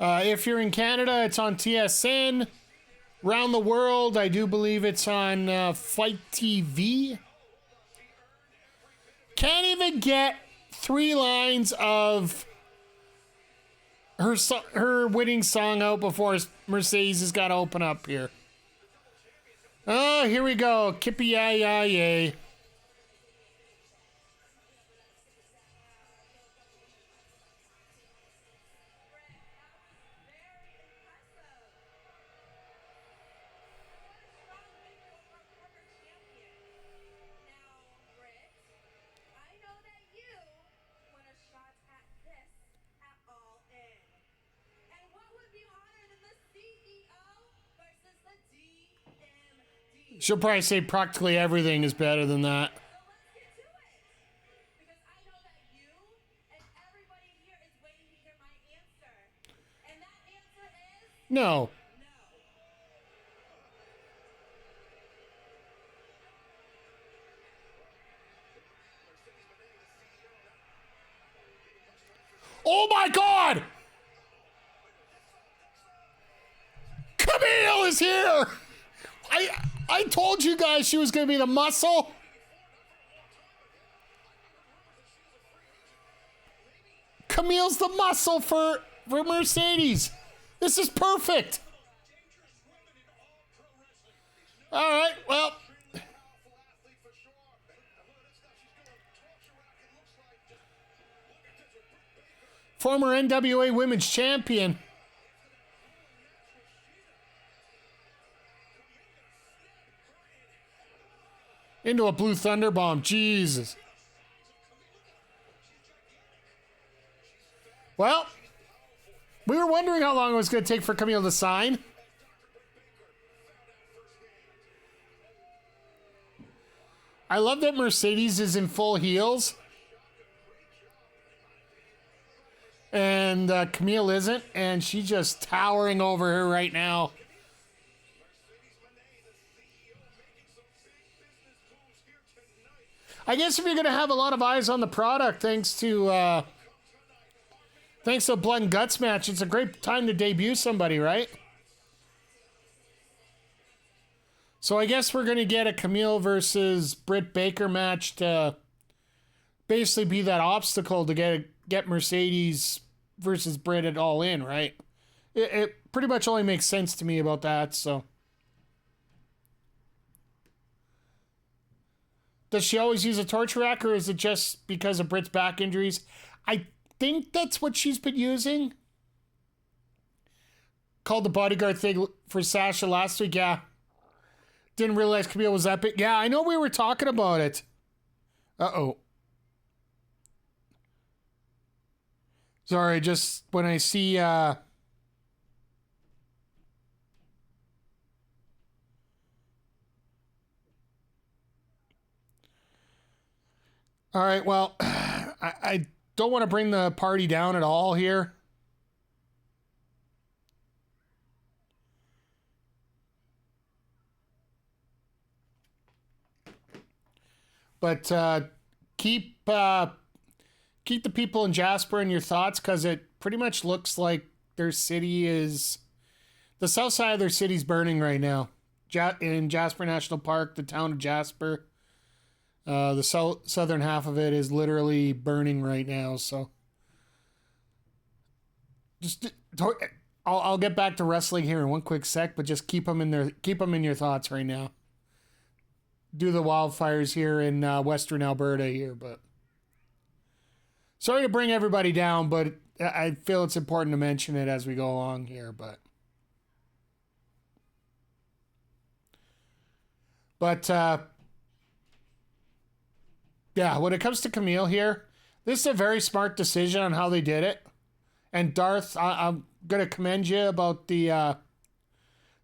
A: If you're in Canada, it's on TSN. Around the world, I do believe it's on Fight TV. Can't even get 3 lines of her winning song out before Mercedes has got to open up here. Oh, here we go. Kippy yay. She'll probably say practically everything is better than that. No. Oh my God! Camille is here! I told you guys she was going to be the muscle. Camille's the muscle for Mercedes. This is perfect. All right, well. Former NWA Women's Champion. Into a blue thunder bomb. Jesus. Well, we were wondering how long it was going to take for Camille to sign. I love that Mercedes is in full heels. And Camille isn't. And she's just towering over her right now. I guess if you're going to have a lot of eyes on the product, thanks to Blood and Guts match, it's a great time to debut somebody, right? So I guess we're going to get a Camille versus Britt Baker match to basically be that obstacle to get Mercedes versus Britt at All In, right? It pretty much only makes sense to me about that, so. Does she always use a torture rack, or is it just because of Britt's back injuries? I think that's what she's been using. called the bodyguard thing for Sasha last week. Yeah. Didn't realize Camille was that big. Yeah, I know we were talking about it. Uh-oh. Sorry, just when I see... All right, well, I don't want to bring the party down at all here. But keep the people in Jasper in your thoughts, because it pretty much looks like their city is... The south side of their city's burning right now. In Jasper National Park, the town of Jasper. The southern half of it is literally burning right now, so... I'll get back to wrestling here in one quick sec, but just keep them in your thoughts right now. Do the wildfires here in Western Alberta here, but sorry to bring everybody down, but I feel it's important to mention it as we go along here, but yeah, when it comes to Camille here, this is a very smart decision on how they did it. And Darth, I'm gonna commend you about the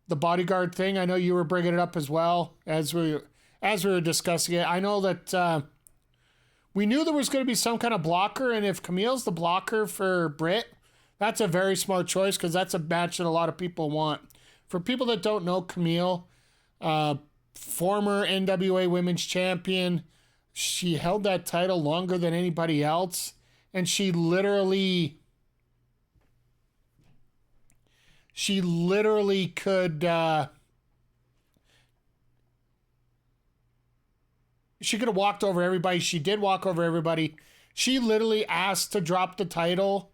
A: bodyguard thing. I know you were bringing it up as well as we were discussing it. I know that we knew there was going to be some kind of blocker, and if Camille's the blocker for Britt, that's a very smart choice, because that's a match that a lot of people want. For people that don't know Camille, former NWA Women's Champion, she held that title longer than anybody else, and she literally could... She could have walked over everybody. She did walk over everybody. She literally asked to drop the title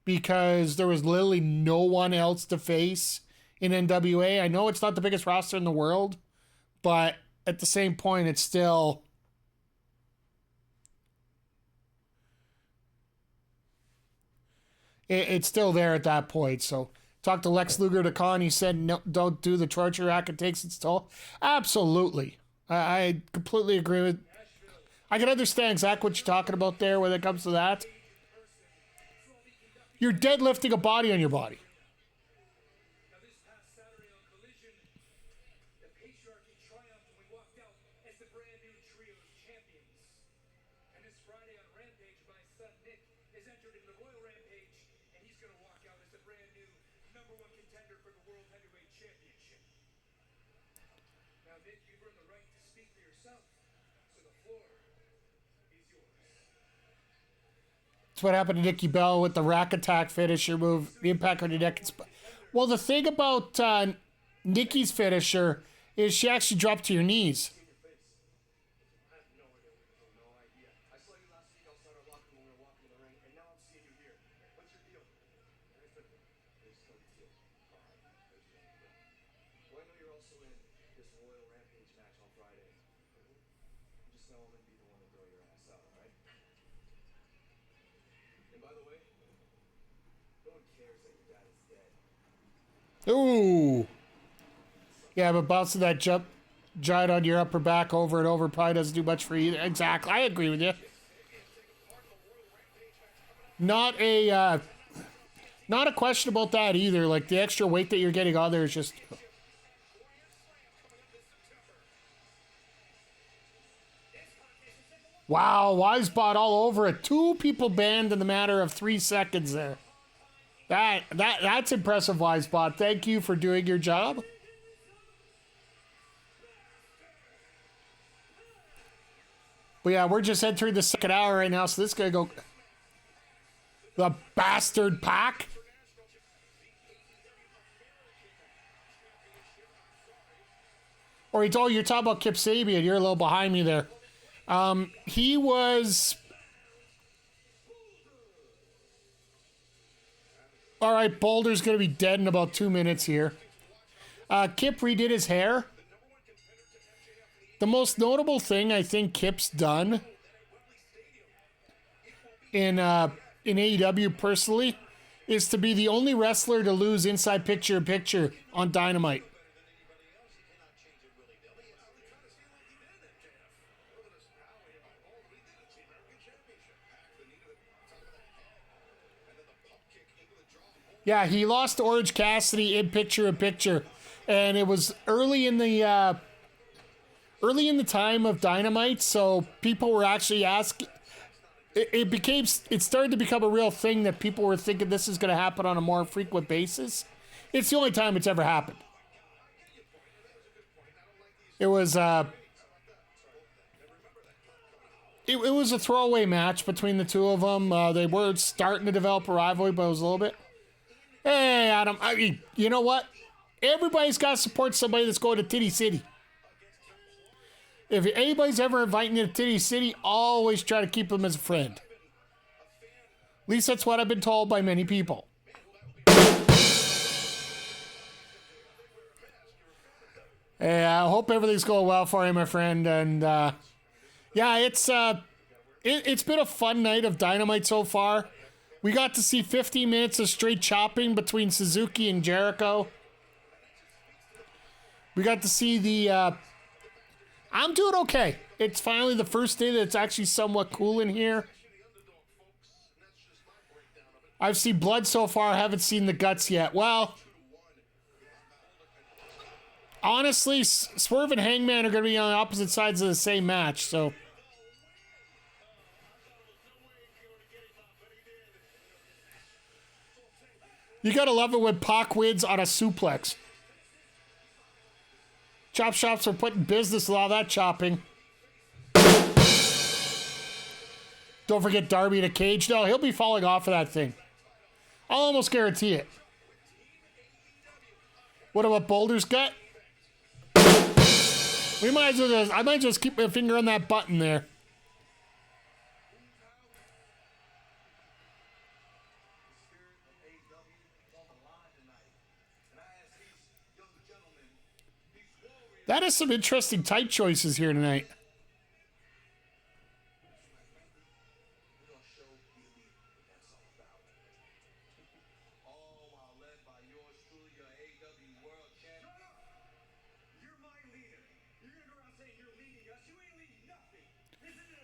A: because there was literally no one else to face in NWA. I know it's not the biggest roster in the world, but at the same point, it's still... It's still there at that point. So talked to Lex Luger to Khan. He said, no, don't do the torture rack. It takes its toll. Absolutely. I completely agree with... I can understand exactly what you're talking about there when it comes to that. You're deadlifting a body on your body.
C: Now this past Saturday on Collision, the patriarchy triumphed and we walked out as the brand new trio of champions. And this Friday on Rampage, my son Nick is entered into the Royal Rampage, and he's going to walk out as the brand new #1 contender for the World Heavyweight Championship. Now Nick, you've earned the right to speak for yourself, so the floor is yours.
A: That's what happened to Nikki Bell with the rack attack finisher move, the impact on your neck. Well, the thing about Nikki's finisher is she actually dropped to your knees.
C: I have no idea. I saw you last week outside our locker room when we were walking in the ring, and now I'm seeing you here. What's your deal? There's no deal. Well, I know you're also in this Royal Rampage match on Friday. You just know I'm gonna be the one to throw your ass out, alright? And by the way, no one cares that your dad is dead.
A: Ooh. Yeah, but bouncing that giant on your upper back over and over probably doesn't do much for you. Exactly. I agree with you. Not a question about that either. Like, the extra weight that you're getting on there is just... Wow, Wisebot all over it. 2 people banned in the matter of 3 seconds there. That's impressive, Wisebot. Thank you for doing your job. But yeah, we're just entering the second hour right now, so this is gonna go... The bastard pack. Or you're talking about Kip Sabian. You're a little behind me there. He was... All right, Boulder's going to be dead in about 2 minutes here. Kip redid his hair. The most notable thing I think Kip's done in AEW personally is to be the only wrestler to lose inside picture-in-picture on Dynamite. Yeah, he lost to Orange Cassidy in picture-in-picture, and it was early in the time of Dynamite, so people were actually asking. It started to become a real thing that people were thinking this is going to happen on a more frequent basis. It's the only time it's ever happened. It was it was a throwaway match between the two of them. They were starting to develop a rivalry, but it was a little bit. Hey, Adam, I mean, you know what? Everybody's got to support somebody that's going to Titty City. If anybody's ever inviting you to Titty City, always try to keep them as a friend. At least that's what I've been told by many people. Hey, I hope everything's going well for you, my friend. And yeah, it's been a fun night of Dynamite so far. We got to see 15 minutes of straight chopping between Suzuki and Jericho. We got to see the... I'm doing okay. It's finally the first day that it's actually somewhat cool in here. I've seen blood so far. I haven't seen the guts yet. Well, honestly, Swerve and Hangman are going to be on the opposite sides of the same match, so... You gotta love it when Pac wins on a suplex. Chop shops are putting business with all that chopping. Don't forget Darby in a cage. No, he'll be falling off of that thing. I'll almost guarantee it. What about Boulder's gut? I might just keep my finger on that button there. That is some interesting tight choices here tonight.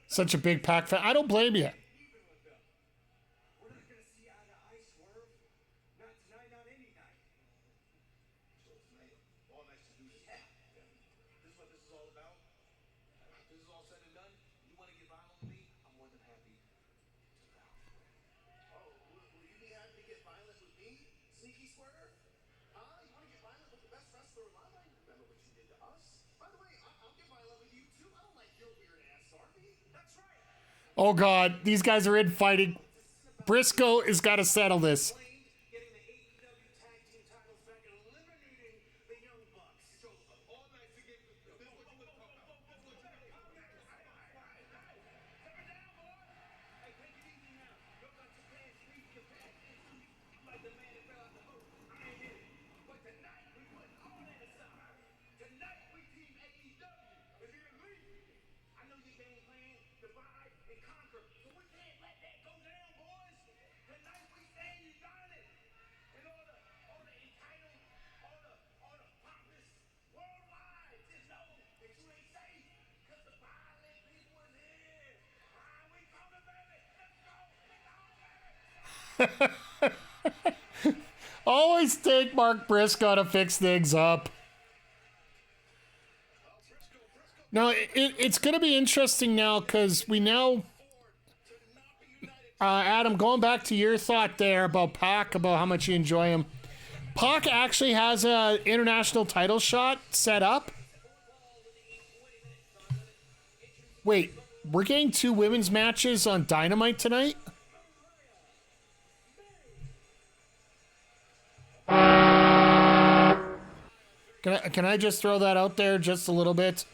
A: Such a big Pac fan. I don't blame you. Oh, God. These guys are infighting. Briscoe has got to settle this.
B: Getting the AEW tag team titles back and eliminating the Young Bucks. So, all night to get the... Coming down, boy. Hey, take it easy now. Look like your pants, leave your pants. Like the man that fell out the boat. I ain't in it. But tonight, we put all that aside. Tonight, we team AEW. Is it elite? I know your game plan, divide and conquer. So we can't let that go down, boys. Tonight, we stand united. And all the entitled, all the pompous worldwide just know that you ain't safe. Because the violent people is here. We coming, baby. Let's go.
A: Always take Mark Briscoe to fix things up. Now, it's going to be interesting now because we now... Adam, going back to your thought there about Pac, about how much you enjoy him. Pac actually has an international title shot set up. Wait, we're getting 2 women's matches on Dynamite tonight? Can I just throw that out there just a little bit?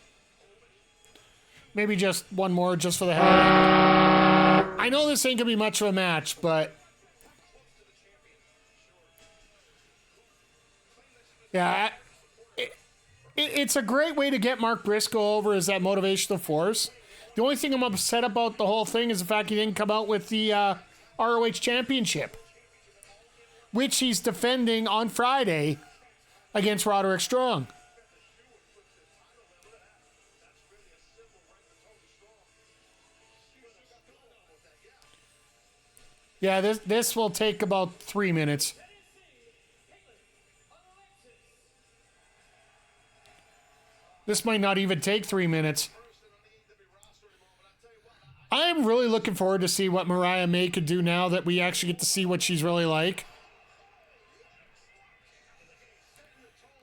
A: Maybe just one more, just for the hell of it. I know this ain't gonna be much of a match, but yeah, it's a great way to get Mark Briscoe over as that motivational force. The only thing I'm upset about the whole thing is the fact he didn't come out with the ROH Championship. which he's defending on Friday against Roderick Strong. Yeah, this will take about 3 minutes. This might not even take 3 minutes. I'm really looking forward to see what Mariah May could do now that we actually get to see what she's really like.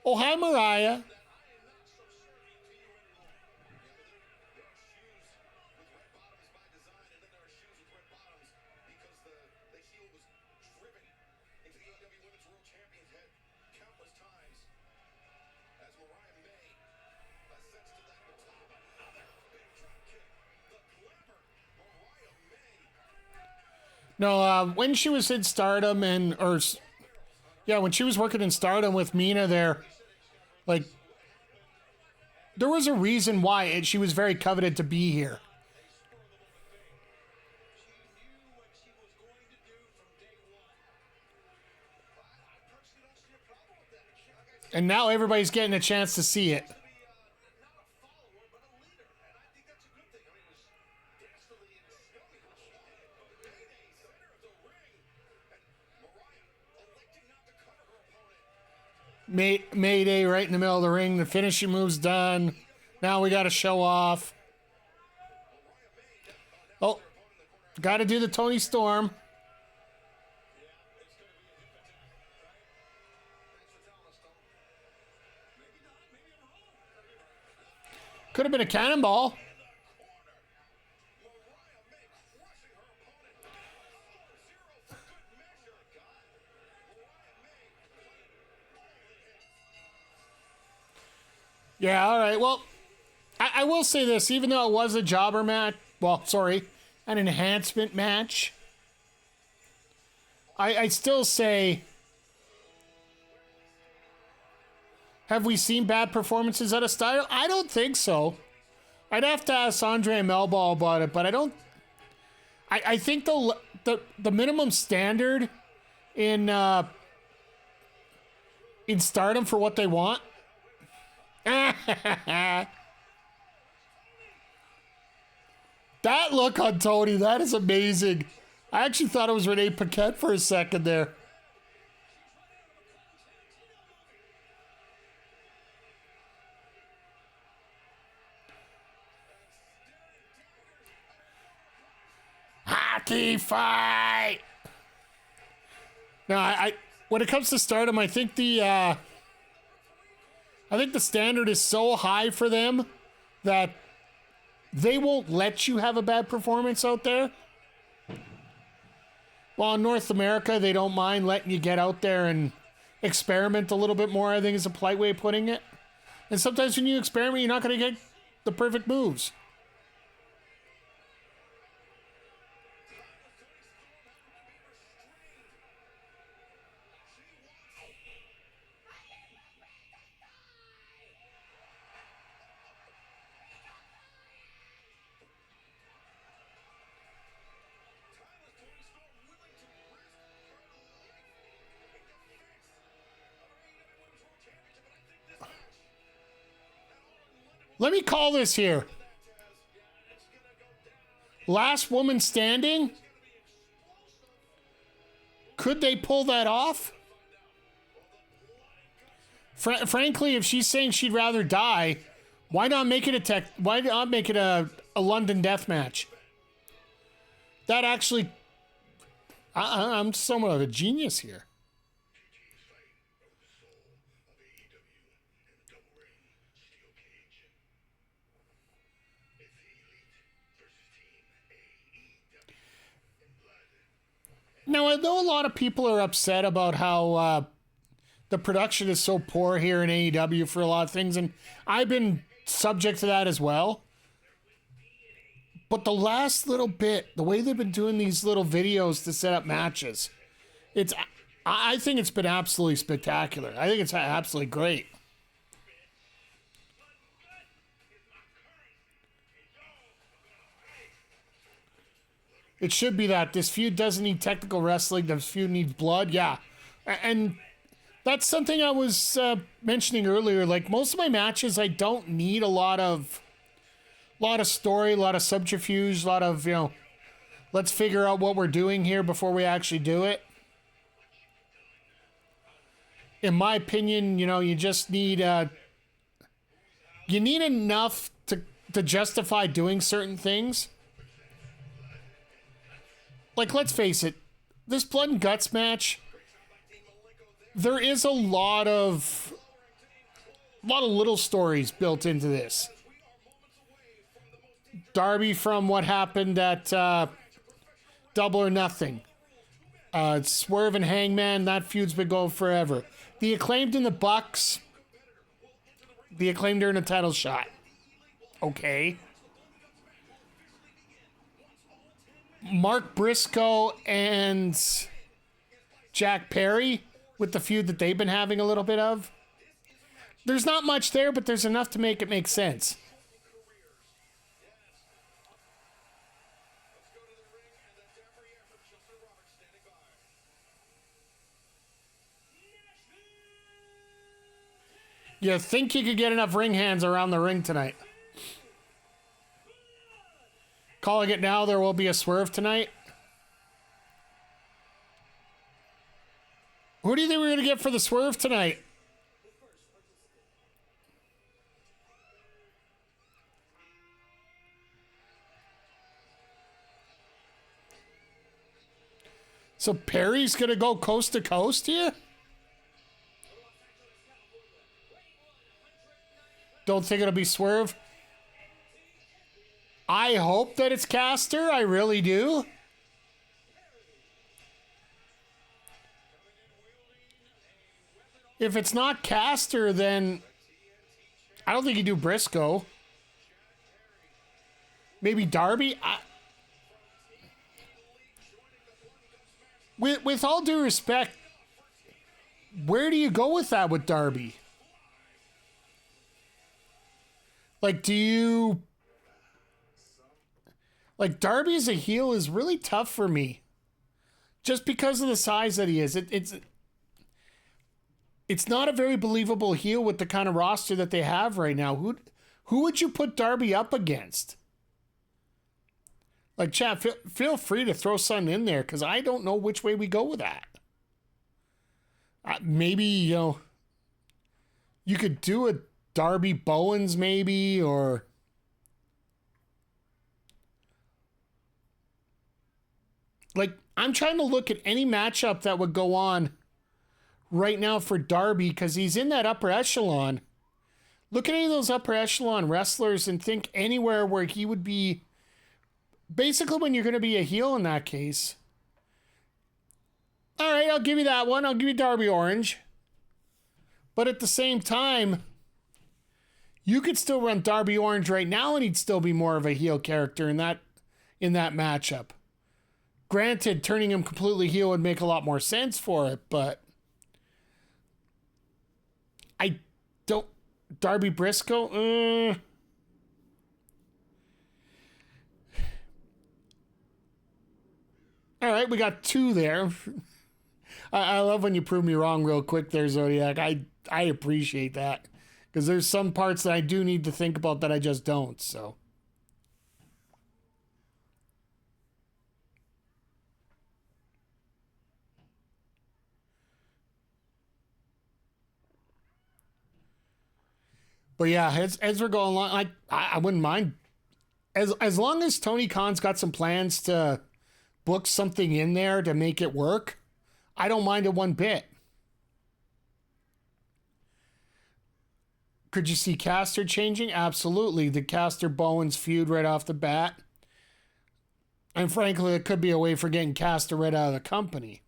A: Oh, hi, Mariah. No, when she was in Stardom when she was working in Stardom with Mina there, like, there was a reason why she was very coveted to be here. And now everybody's getting a chance to see it. Mayday right in the middle of the ring. The finishing move's done. Now we got to show off. Oh, got to do the Tony Storm. Could have been a cannonball. Yeah, all right. Well, I will say this. Even though it was a jobber match, an enhancement match, I still say, have we seen bad performances out of Steiner? I don't think so. I'd have to ask Andre Melball about it, but I don't. I think the minimum standard in Stardom for what they want. That look on Tony, that is amazing. I actually thought it was Renee Paquette for a second there. Hockey fight. Now, I when it comes to Stardom, I think the standard is so high for them that they won't let you have a bad performance out there. While in North America, they don't mind letting you get out there and experiment a little bit more, I think is a polite way of putting it. And sometimes when you experiment, you're not going to get the perfect moves. Let me call this here. Last woman standing? Could they pull that off? Frankly, if she's saying she'd rather die, why not make it a London death match? That actually, I'm somewhat of a genius here. Now, I know a lot of people are upset about how the production is so poor here in AEW for a lot of things, and I've been subject to that as well. But the last little bit, the way they've been doing these little videos to set up matches, I think it's been absolutely spectacular. I think it's absolutely great. It should be that. This feud doesn't need technical wrestling. This feud needs blood. Yeah. And that's something I was mentioning earlier. Like, most of my matches, I don't need a lot of story, a lot of subterfuge, a lot of, let's figure out what we're doing here before we actually do it. In my opinion, you just need enough to justify doing certain things. Like, let's face it, this blood and guts match, there is a lot of little stories built into this. Darby from what happened at Double or Nothing. Swerve and Hangman, that feud's been going forever. The Acclaimed and the Bucks. The Acclaimed are in a title shot. Okay. Mark Briscoe and Jack Perry with the feud that they've been having a little bit of. There's not much there, but there's enough to make it make sense. You think you could get enough ring hands around the ring tonight? Calling it now, there will be a Swerve tonight. Who do you think we're going to get for the Swerve tonight? So Perry's going to go coast to coast here? Don't think it'll be Swerve. I hope that it's Caster. I really do. If it's not Caster, then I don't think you do Briscoe. Maybe Darby. With all due respect, where do you go with that with Darby? Like, do you... Like, Darby as a heel is really tough for me. Just because of the size that he is. It's not a very believable heel with the kind of roster that they have right now. Who would you put Darby up against? Like, chat, feel free to throw something in there, because I don't know which way we go with that. Maybe, you could do a Darby Bowens maybe, or... Like, I'm trying to look at any matchup that would go on right now for Darby, because he's in that upper echelon. Look at any of those upper echelon wrestlers and think anywhere where he would be... Basically, when you're going to be a heel in that case. All right, I'll give you that one. I'll give you Darby Orange. But at the same time, you could still run Darby Orange right now and he'd still be more of a heel character in that matchup. Granted, turning him completely heel would make a lot more sense for it, but I don't... Darby Briscoe? All right, we got two there. I love when you prove me wrong real quick there, Zodiac. I appreciate that. Because there's some parts that I do need to think about that I just don't, so... But yeah, as we're going along, I wouldn't mind. As long as Tony Khan's got some plans to book something in there to make it work, I don't mind it one bit. Could you see Caster changing? Absolutely. The Caster-Bowens feud right off the bat. And frankly, it could be a way for getting Caster right out of the company.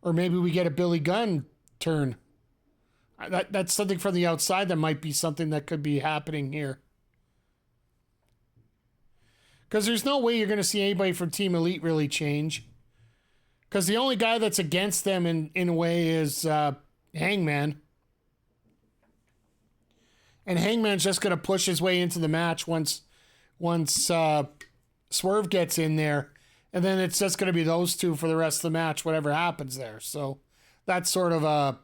A: Or maybe we get a Billy Gunn turn. That's something from the outside that might be something that could be happening here. Because there's no way you're going to see anybody from Team Elite really change. Because the only guy that's against them in a way is Hangman. And Hangman's just going to push his way into the match once Swerve gets in there. And then it's just going to be those two for the rest of the match, whatever happens there. So that's sort of a...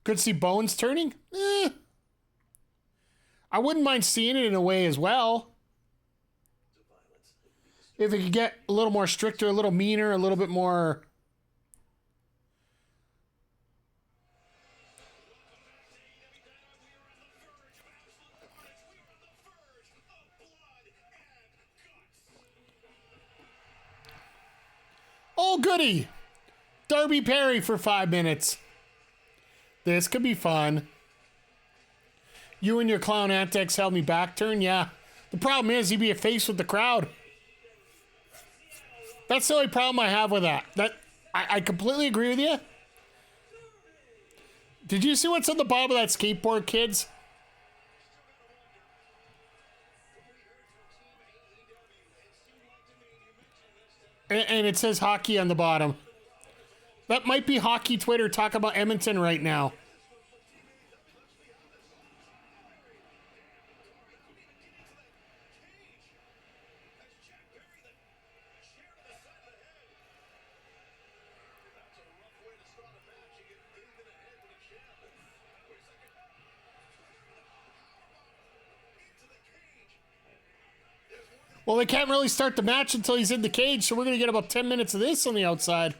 A: Could see Bones turning? I wouldn't mind seeing it in a way as well. If it could get a little more stricter, a little meaner, a little bit more... Oh, goody! Darby Perry for 5 minutes. This could be fun. You and your clown antics held me back turn? Yeah. The problem is he'd be a face with the crowd. That's the only problem I have with that. I completely agree with you. Did you see what's on the bottom of that skateboard, kids? And it says hockey on the bottom. That might be hockey Twitter talking about Edmonton right now. Well, they can't really start the match until he's in the cage, so we're going to get about 10 minutes of this on the outside.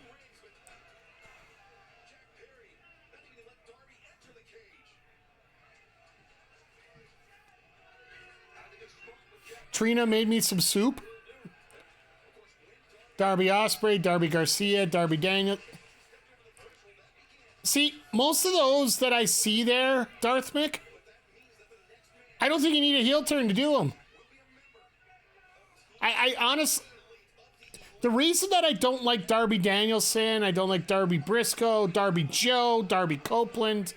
A: Trina made me some soup. Darby Ospreay, Darby Garcia, Darby Daniel. See, most of those that I see there, Darth Mick, I don't think you need a heel turn to do them. I honestly, the reason that I don't like Darby Danielson, I don't like Darby Briscoe, Darby Joe, Darby Copeland,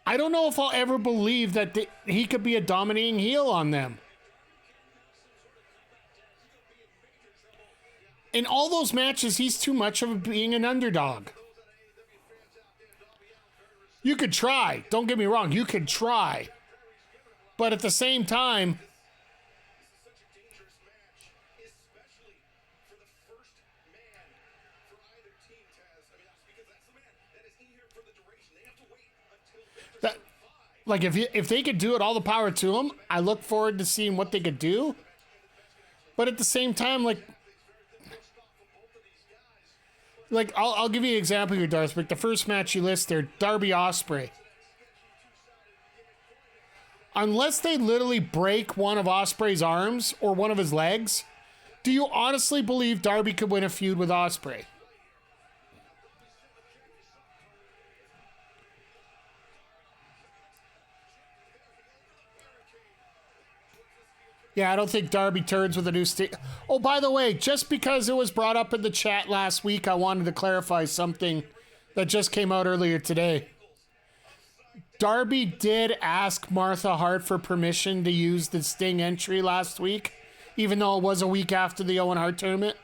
A: I don't know if I'll ever believe that he could be a dominating heel on them. In all those matches, he's too much of being an underdog. You could try. Don't get me wrong. You could try. But at the same time, that, like if they could do it, all the power to them. I look forward to seeing what they could do. But at the same time, like I'll give you an example here, Darth. But the first match you list there, Darby Ospreay. Unless they literally break one of Ospreay's arms or one of his legs, do you honestly believe Darby could win a feud with Ospreay? Yeah, I don't think Darby turns with a new stick. Oh, by the way, just because it was brought up in the chat last week, I wanted to clarify something that just came out earlier today. Darby did ask Martha Hart for permission to use the Sting entry last week, even though it was a week after the Owen Hart tournament.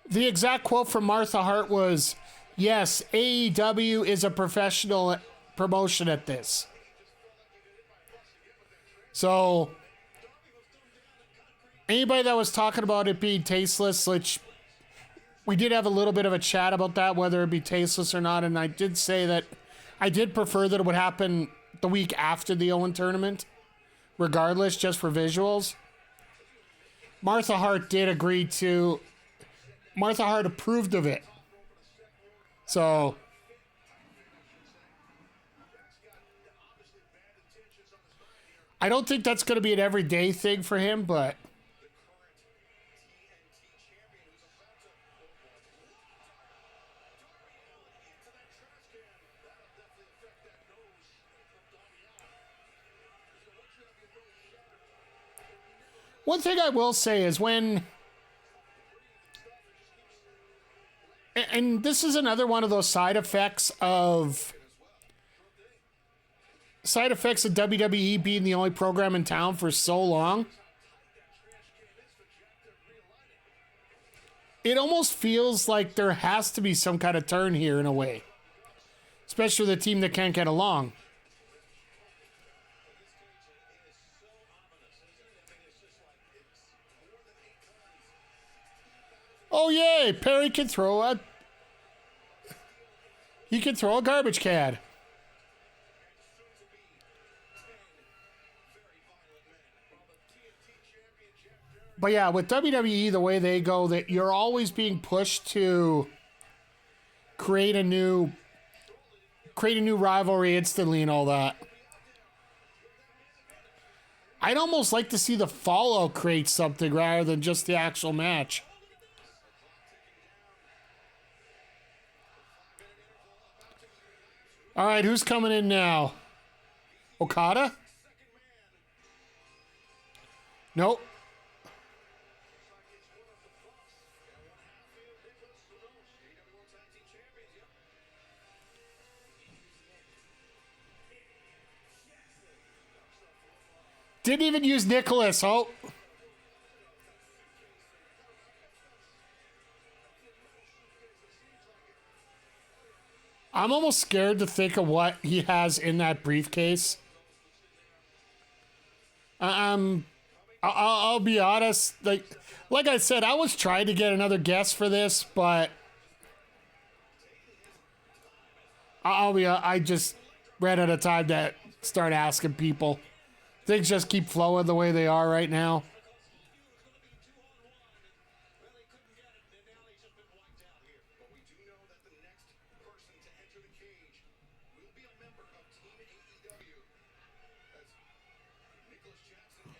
A: The exact quote from Martha Hart was, "Yes, AEW is a professional promotion at this." So, anybody that was talking about it being tasteless, which we did have a little bit of a chat about that, whether it be tasteless or not, and I did say that I did prefer that it would happen the week after the Owen tournament, regardless, just for visuals. Martha Hart did agree to... Martha Hart approved of it. So... I don't think that's going to be an everyday thing for him, but... One thing I will say is when... And this is another one of those side effects of WWE being the only program in town for so long. It almost feels like there has to be some kind of turn here in a way. Especially with a team that can't get along. Hey, Perry can throw a... He can throw a garbage can. But yeah, with WWE, the way they go, that you're always being pushed to create a new rivalry instantly and all that. I'd almost like to see the Fallout create something rather than just the actual match. All right, who's coming in now? Okada? Nope. Didn't even use Nicolas. Oh. I'm almost scared to think of what he has in that briefcase. I'll be honest. Like I said, I was trying to get another guess for this, but I just ran out of time to start asking people. Things just keep flowing the way they are right now.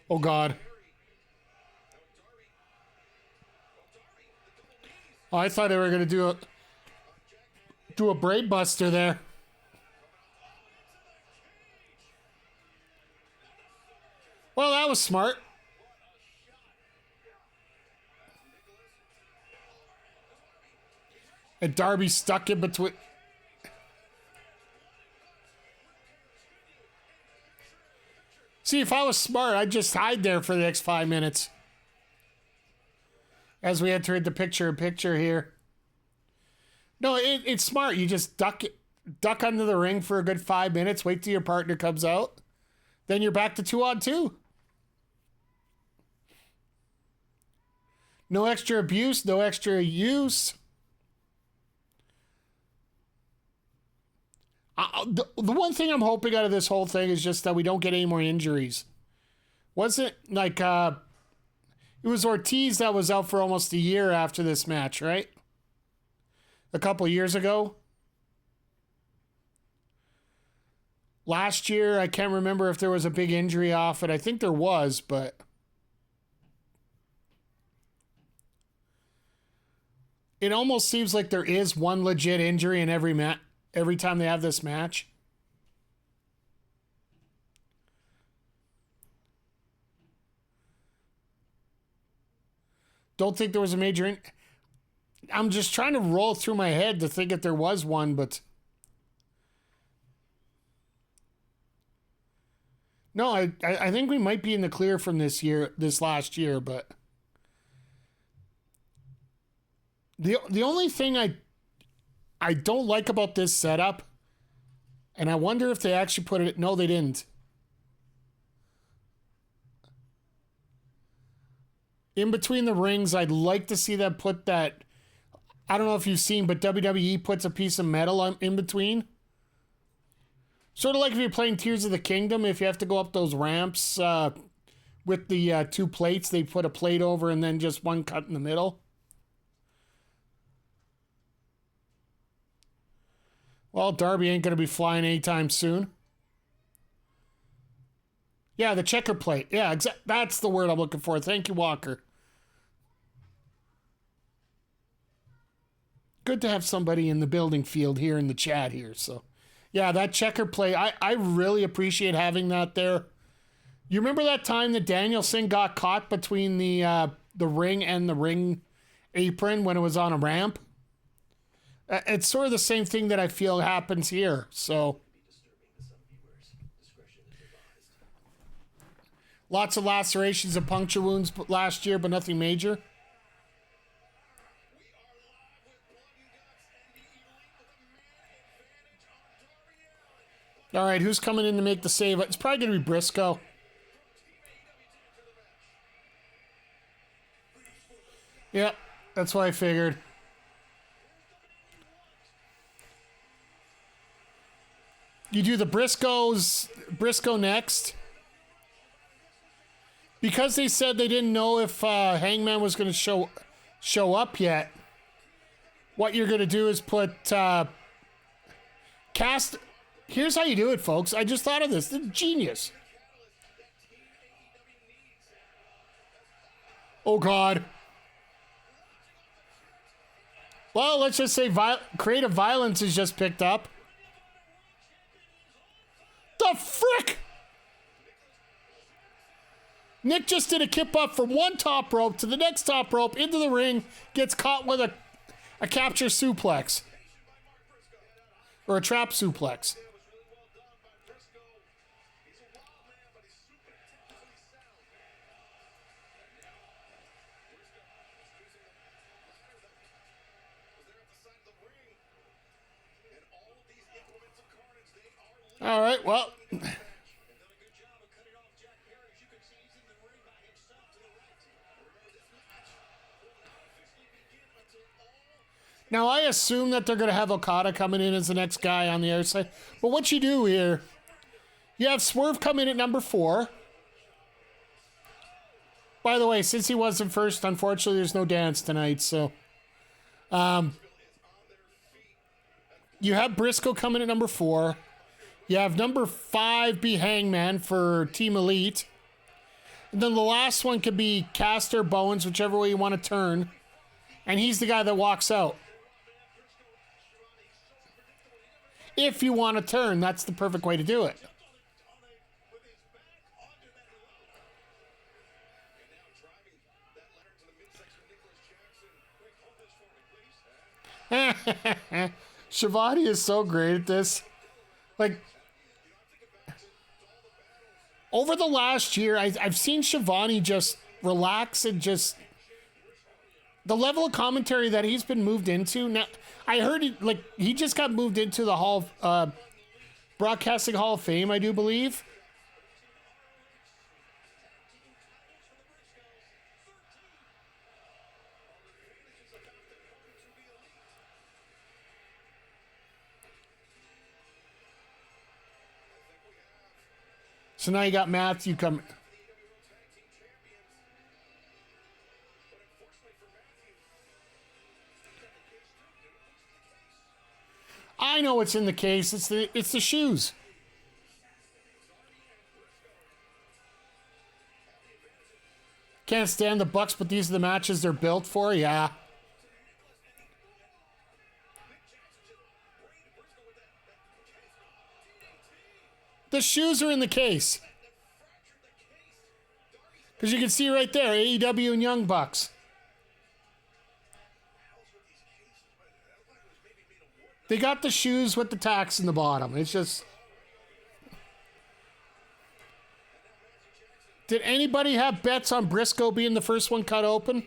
A: Oh, God. Oh, I thought they were going to do a brain buster there. Well, that was smart. And Darby stuck in between. See, if I was smart, I'd just hide there for the next 5 minutes. As we enter into picture-in-picture here. No, it's smart. You just duck under the ring for a good 5 minutes, wait till your partner comes out. Then you're back to 2-on-2. No extra abuse, no extra use. The one thing I'm hoping out of this whole thing is just that we don't get any more injuries. Wasn't like it was Ortiz that was out for almost a year after this match, right? A couple years ago. Last year, I can't remember if there was a big injury off it. I think there was, but it almost seems like there is one legit injury in every time they have this match. Don't think there was a major I'm just trying to roll through my head to think if there was one, but no, I think we might be in the clear from this last year, but the only thing I don't like about this setup, and I wonder if they actually put it. No, they didn't. In between the rings, I'd like to see them put that. I don't know if you've seen, but WWE puts a piece of metal in between. Sort of like if you're playing Tears of the Kingdom, if you have to go up those ramps with the two plates, they put a plate over and then just one cut in the middle. Well, Darby ain't going to be flying anytime soon. Yeah, the checker plate. Yeah, that's the word I'm looking for. Thank you, Walker. Good to have somebody in the building field here in the chat here. So, yeah, that checker plate, I really appreciate having that there. You remember that time that Danielson got caught between the ring and the ring apron when it was on a ramp? It's sort of the same thing that I feel happens here. So, lots of lacerations and puncture wounds last year, but nothing major. All right, who's coming in to make the save? It's probably going to be Briscoe. Yep, that's what I figured. You do the Briscoe next. Because they said they didn't know if Hangman was going to show up yet, what you're going to do is put cast. Here's how you do it, folks. I just thought of this. This is genius. Oh, God. Well, let's just say creative violence is just picked up. The frick? Nick just did a kip up from one top rope to the next top rope into the ring, gets caught with a capture suplex. Or a trap suplex. All right, well. Now, I assume that they're going to have Okada coming in as the next guy on the other side. But what you do here, you have Swerve come in at number 4. By the way, since he wasn't first, unfortunately, there's no dance tonight. So, you have Briscoe coming at number 4. You have number 5 be Hangman for Team Elite. And then the last one could be Caster, Bowens, whichever way you want to turn. And he's the guy that walks out. If you want to turn, that's the perfect way to do it. Shivani is so great at this. Like, over the last year, I've seen Shivani just relax and just... The level of commentary that he's been moved into... Now, I heard he just got moved into the Broadcasting Hall of Fame, I do believe. So now you got Matthew coming. I know what's in the case. It's the shoes. Can't stand the Bucks, but these are the matches they're built for. Yeah. The shoes are in the case. Because you can see right there, AEW and Young Bucks. They got the shoes with the tacks in the bottom. It's just... Did anybody have bets on Briscoe being the first one cut open?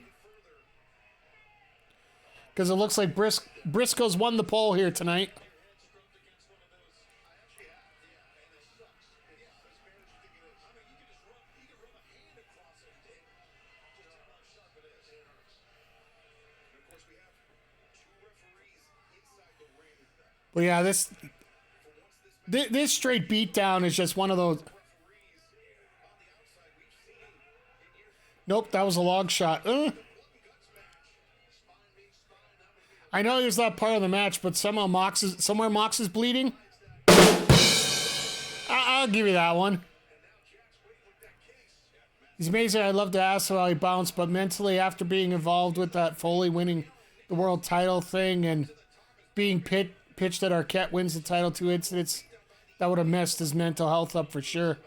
A: Because it looks like Briscoe's won the poll here tonight. Well, yeah, this straight beatdown is just one of those. Nope, that was a long shot. I know he was not part of the match, but somewhere Mox is bleeding. I'll give you that one. He's amazing. I'd love to ask how he bounced, but mentally, after being involved with that Foley winning the world title thing and being pitched that Arquette wins the title 2 incidents, that would have messed his mental health up for sure.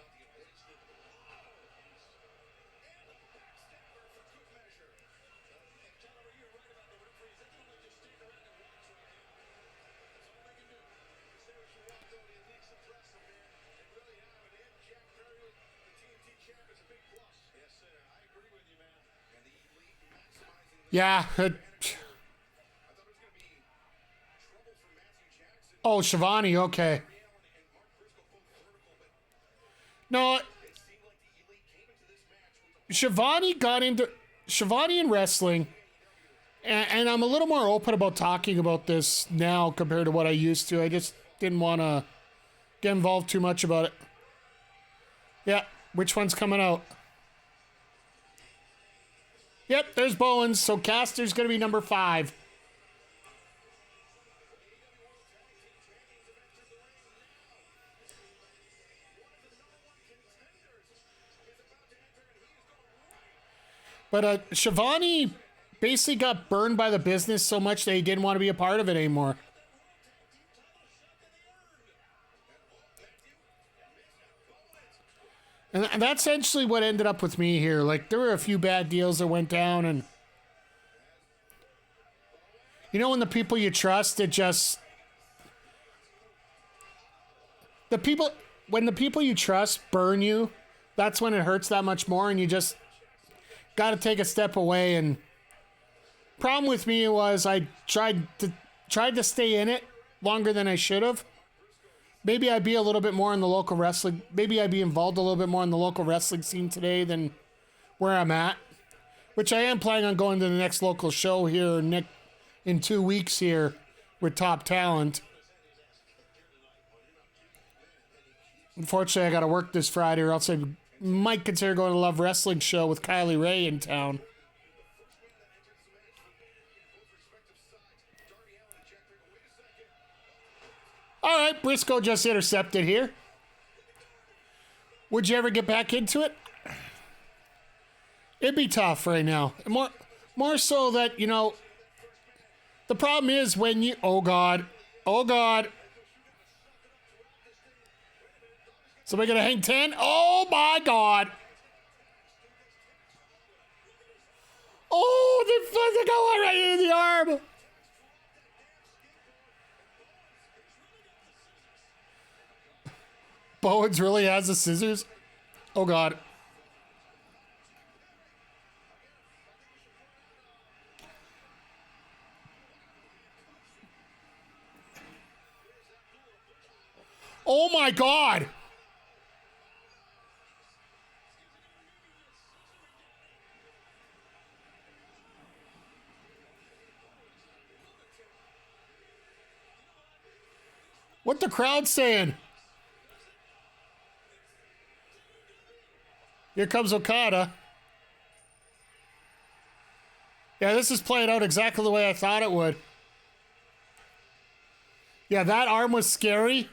A: Yeah. Oh, Shivani, okay. No, Shivani in wrestling, and I'm a little more open about talking about this now compared to what I used to. I just didn't want to get involved too much about it. Yeah, which one's coming out? Yep, there's Bowens. So Caster's going to be number 5. But Shivani basically got burned by the business so much that he didn't want to be a part of it anymore. And that's essentially what ended up with me here. Like, there were a few bad deals that went down, and you know when the people you trust, it just... When the people you trust burn you, that's when it hurts that much more, and you just got to take a step away. And problem with me was I tried to stay in it longer than I should have. Maybe I'd be a little bit more in the local wrestling. Maybe I'd be involved a little bit more in the local wrestling scene today than where I'm at. Which I am planning on going to the next local show here in 2 weeks here with Top Talent. Unfortunately, I got to work this Friday, or else I might consider going to Love Wrestling show with Kylie Ray in town. All right, Briscoe just intercepted here. Would you ever get back into it? It'd be tough right now. More so that, you know, the problem is when you... Oh, God. Oh, God. Somebody gonna hang 10? Oh, my God. Oh, they're going right into the arm. Bowens really has the scissors? Oh, God. Oh, my God. What the crowd saying? Here comes Okada. Yeah, this is playing out exactly the way I thought it would. Yeah, that arm was scary.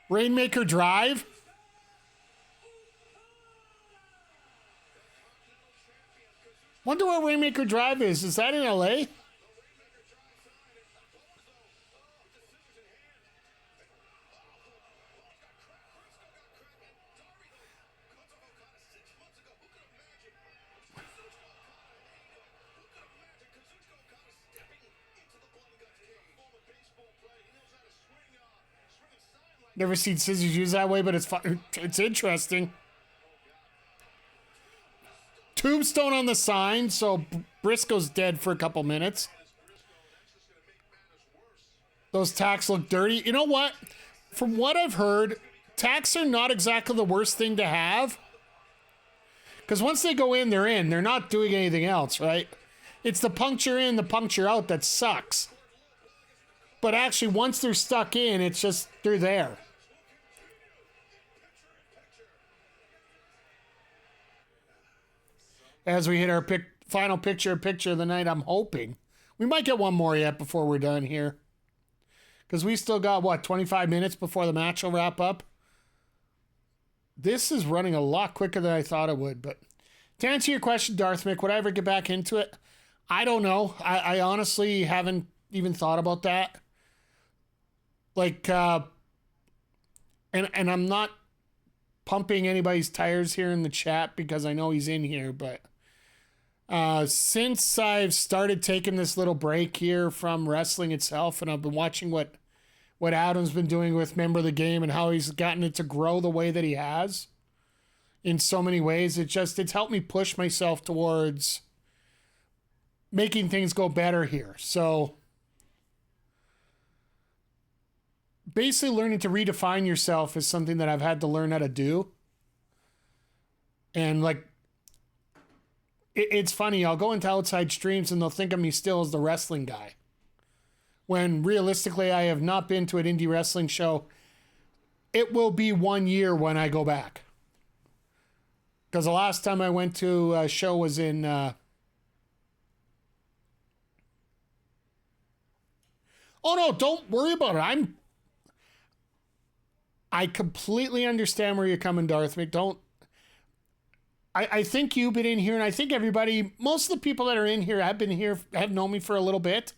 A: Rainmaker drive. Wonder where Rainmaker Drive is. Is that in LA? Never seen scissors used that way, but it's interesting. Tombstone on the sign, so Briscoe's dead for a couple minutes. Those tacks look dirty. You know what? From what I've heard, tacks are not exactly the worst thing to have. Because once they go in, they're in. They're not doing anything else, right? It's the puncture in, the puncture out that sucks. But actually, once they're stuck in, it's just, they're there. As we hit our final picture of the night, I'm hoping. We might get one more yet before we're done here. Because we still got, 25 minutes before the match will wrap up? This is running a lot quicker than I thought it would. But to answer your question, Darth Mick, would I ever get back into it? I don't know. I honestly haven't even thought about that. Like, and I'm not pumping anybody's tires here in the chat because I know he's in here, but since I've started taking this little break here from wrestling itself, and I've been watching what Adam's been doing with Member of the Game and how he's gotten it to grow the way that he has in so many ways, it's helped me push myself towards making things go better here. So basically learning to redefine yourself is something that I've had to learn how to do. And like, it's funny, I'll go into outside streams and they'll think of me still as the wrestling guy. when realistically I have not been to an indie wrestling show. It will be 1 year when I go back. Because the last time I went to a show was in... Oh, no, don't worry about it. I completely understand where you're coming, Darth. I think you've been in here, and I think everybody, most of the people that are in here have been here, have known me for a little bit.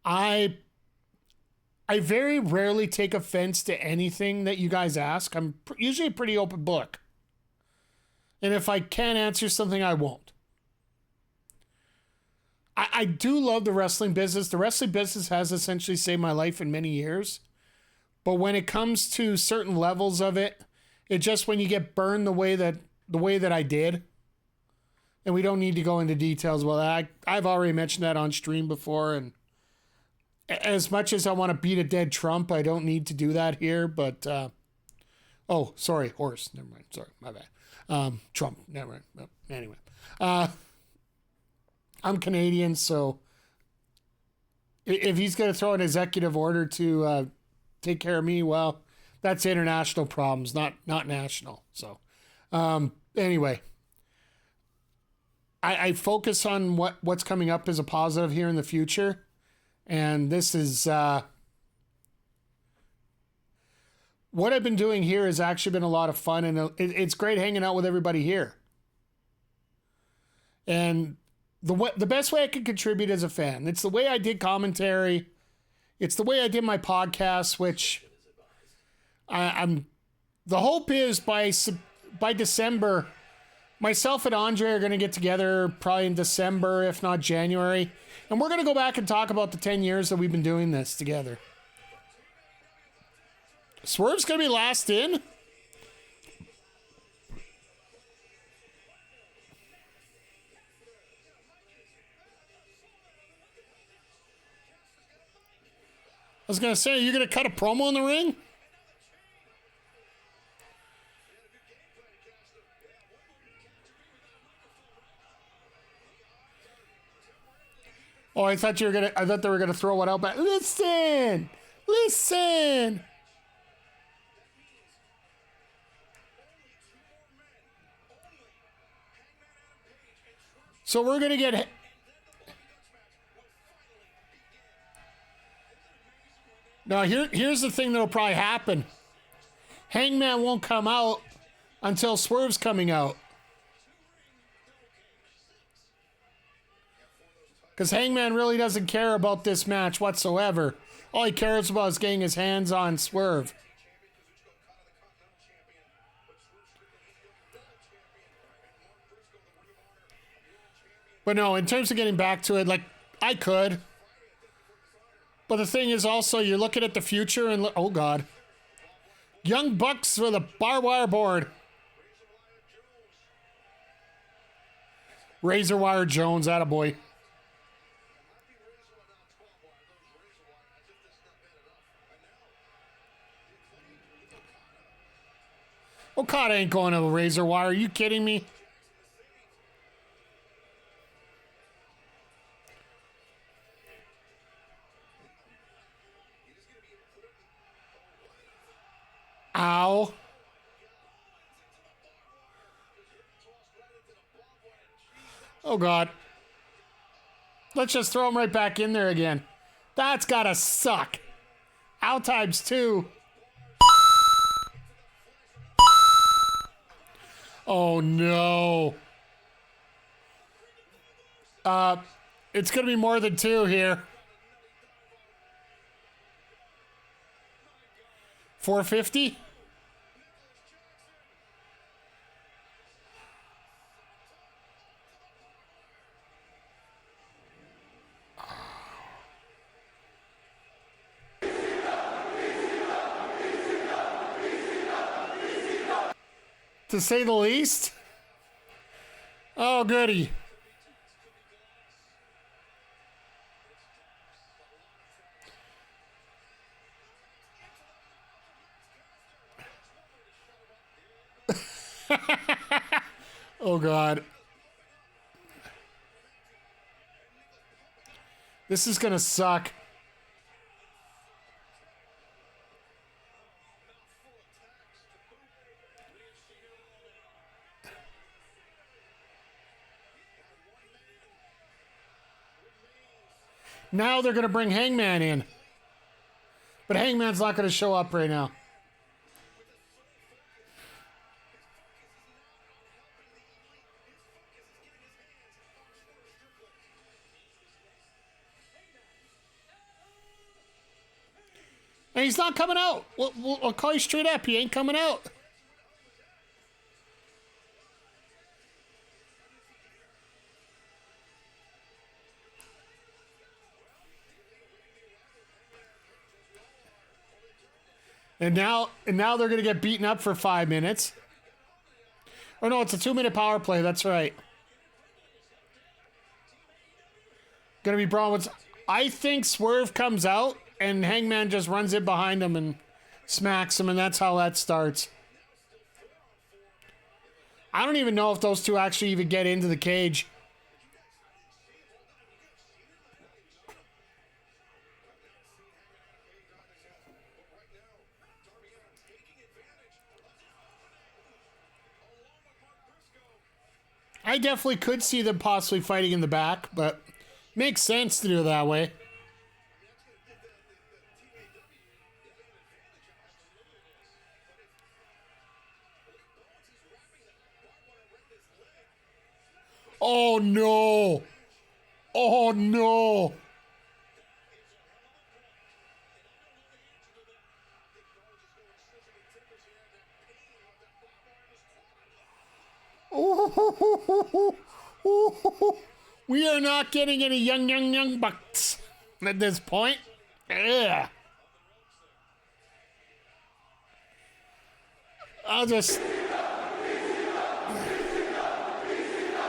A: I very rarely take offense to anything that you guys ask. I'm usually a pretty open book. And if I can't answer something, I won't. I do love the wrestling business. The wrestling business has essentially saved my life in many years. But when it comes to certain levels of it, it's just when you get burned the way that I did. And we don't need to go into details. Well, I've already mentioned that on stream before. And as much as I want to beat a dead Trump, I don't need to do that here. But, oh, sorry, horse. Never mind. Sorry, my bad. Trump. Never mind. No, anyway. I'm Canadian, so if he's going to throw an executive order to take care of me, well, that's international problems, not national. So, anyway, I focus on what's coming up as a positive here in the future, and this is what I've been doing here has actually been a lot of fun, and it's great hanging out with everybody here. And the best way I can contribute as a fan, it's the way I did commentary, it's the way I did my podcast, which I'm. The hope is by December, myself and Andre are going to get together probably in December, if not January, and we're going to go back and talk about the 10 years that we've been doing this together. Swerve's going to be last in. I was going to say, are you going to cut a promo in the ring? Oh, I thought they were gonna throw one out back. Listen. So we're gonna get. Now here's the thing that'll probably happen. Hangman won't come out until Swerve's coming out. Because Hangman really doesn't care about this match whatsoever. All he cares about is getting his hands on Swerve. But no, in terms of getting back to it, like, I could. But the thing is also, you're looking at the future and, oh God. Young Bucks with a barbed wire board. Razor Wire Jones, attaboy. Okada ain't going to the razor wire. Are you kidding me? Ow. Oh, God. Let's just throw him right back in there again. That's gotta suck. Ow times 2. Oh, no. It's going to be more than 2 here. 450? To say the least. Oh, goody. Oh, God. This is gonna suck. Now they're going to bring Hangman in. But Hangman's not going to show up right now. And he's not coming out. I'll call you straight up. He ain't coming out. And now they're going to get beaten up for 5 minutes. Oh, no, it's a 2-minute power play. That's right. Going to be Braun. I think Swerve comes out and Hangman just runs it behind him and smacks him, and that's how that starts. I don't even know if those two actually even get into the cage. I definitely could see them possibly fighting in the back, but makes sense to do it that way. Oh no! Oh no! We are not getting any young bucks at this point. Ugh. I'll just...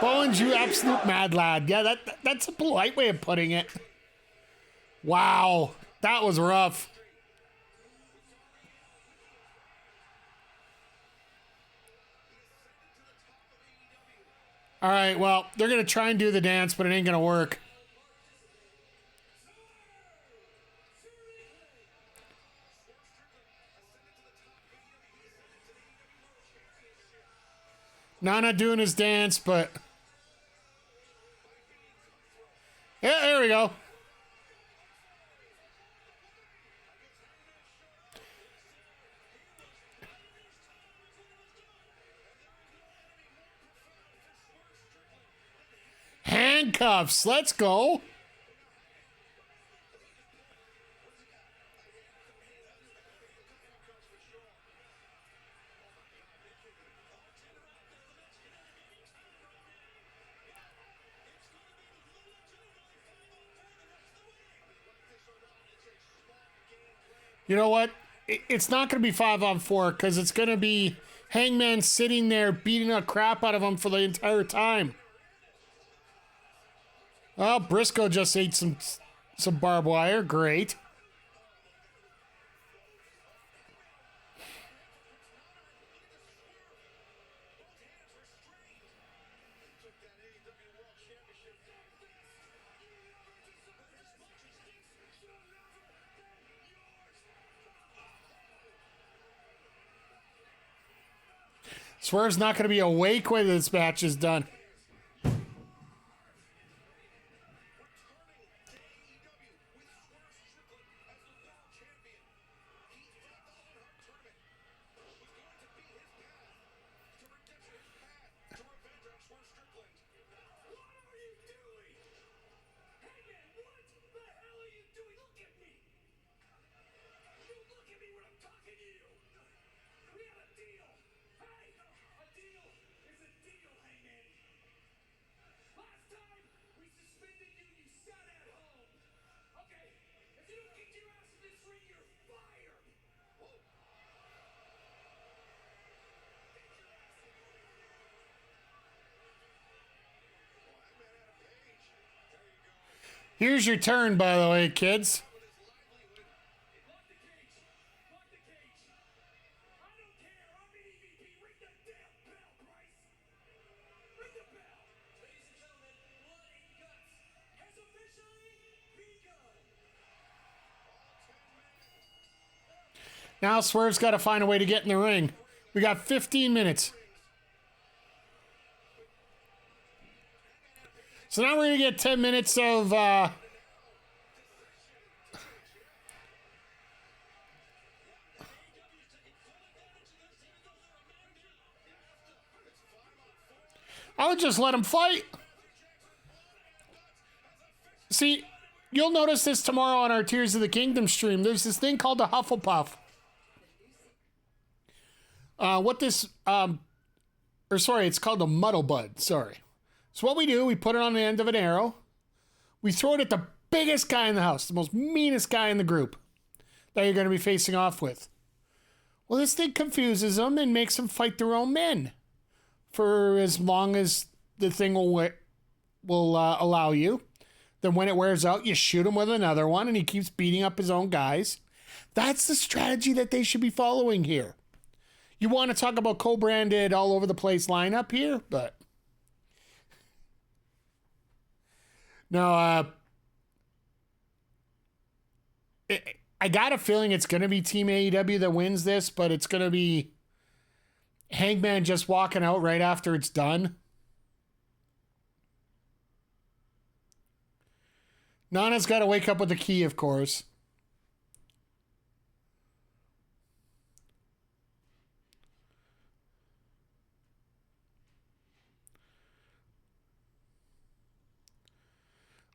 A: Bones, you absolute mad lad. Yeah, that's a polite way of putting it. Wow, that was rough. All right, well, they're going to try and do the dance, but it ain't going to work. Nana doing his dance, but... Yeah, there we go. Handcuffs. Let's go. You know what? It's not going to be 5-on-4 because it's going to be Hangman sitting there beating the crap out of him for the entire time. Oh, Briscoe just ate some barbed wire. Great. Swerve's not going to be awake when this match is done. Here's your turn, by the way, kids. Now Swerve's got to find a way to get in the ring. We got 15 minutes. So now we're going to get 10 minutes of I would just let him fight. See, you'll notice this tomorrow on our Tears of the Kingdom stream. There's this thing called the Hufflepuff. It's called the Muddle Bud. Sorry. So what we do, we put it on the end of an arrow. We throw it at the biggest guy in the house, the most meanest guy in the group that you're going to be facing off with. Well, this thing confuses them and makes them fight their own men for as long as the thing will allow you. Then when it wears out, you shoot him with another one, and he keeps beating up his own guys. That's the strategy that they should be following here. You want to talk about co-branded all over the place lineup here, but no. I got a feeling it's going to be Team AEW that wins this, but it's going to be Hangman just walking out right after it's done. Nana's got to wake up with the key, of course.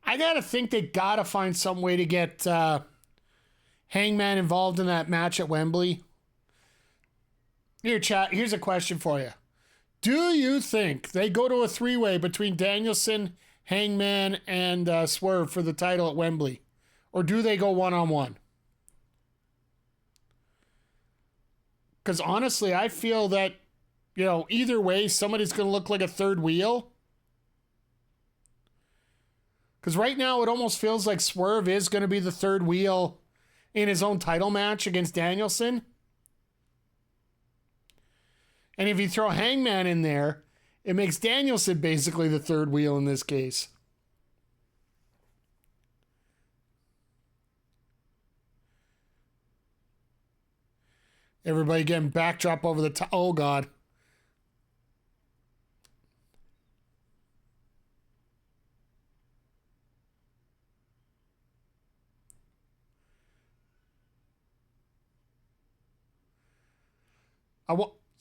A: I got to think they got to find some way to get Hangman involved in that match at Wembley. Here, chat, here's a question for you. Do you think they go to a three-way between Danielson, Hangman, and Swerve for the title at Wembley? Or do they go one-on-one? Because honestly, I feel that, either way, somebody's going to look like a third wheel. Because right now, it almost feels like Swerve is going to be the third wheel in his own title match against Danielson. And if you throw Hangman in there, it makes Danielson basically the third wheel in this case. Everybody getting backdrop over the top. Oh, God.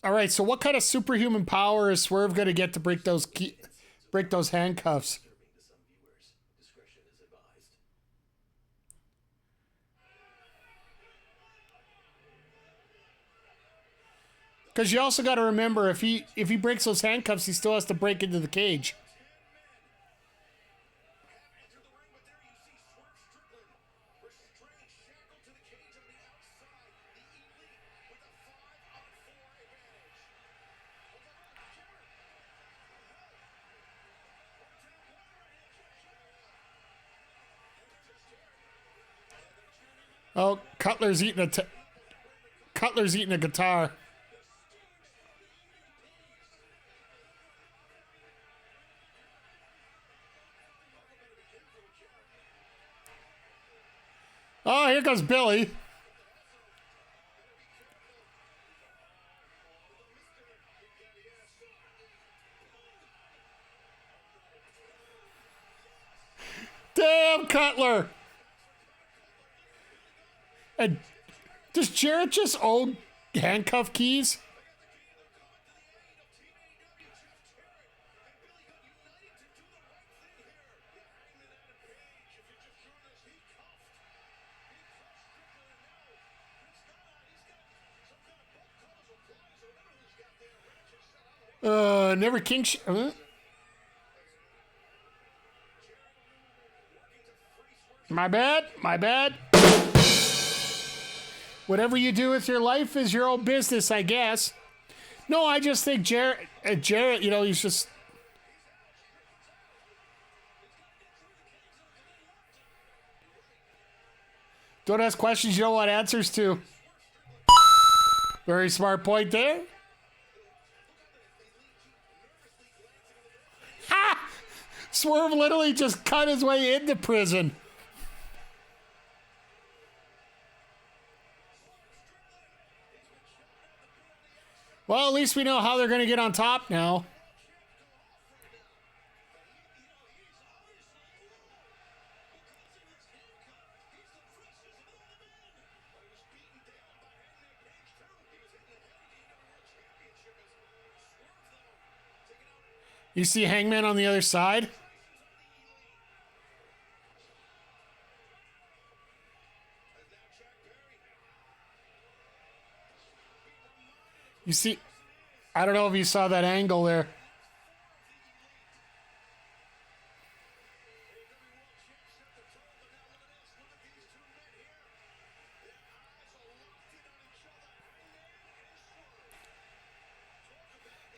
A: All right, so what kind of superhuman power is Swerve going to get to break those handcuffs? Because you also got to remember, if he breaks those handcuffs, he still has to break into the cage. Oh, Cutler's eating a guitar. Oh, here goes Billy. Damn, Cutler. And does Jarrett just own handcuff keys? Never king. My bad. Whatever you do with your life is your own business, I guess. No, I just think Jarrett, he's just... Don't ask questions you don't want answers to. Very smart point there. Ha! Swerve literally just cut his way into prison. Well, at least we know how they're going to get on top now. You see Hangman on the other side? You see, I don't know if you saw that angle there.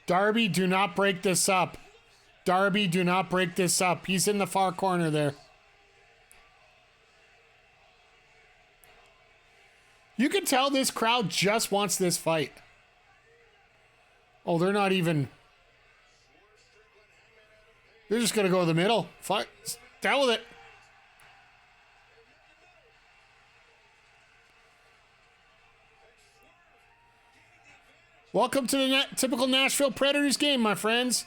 A: Darby, do not break this up. Darby, do not break this up. He's in the far corner there. You can tell this crowd just wants this fight. Oh, they're not even... They're just going to go to the middle. Fight. Down with it. Welcome to the typical Nashville Predators game, my friends.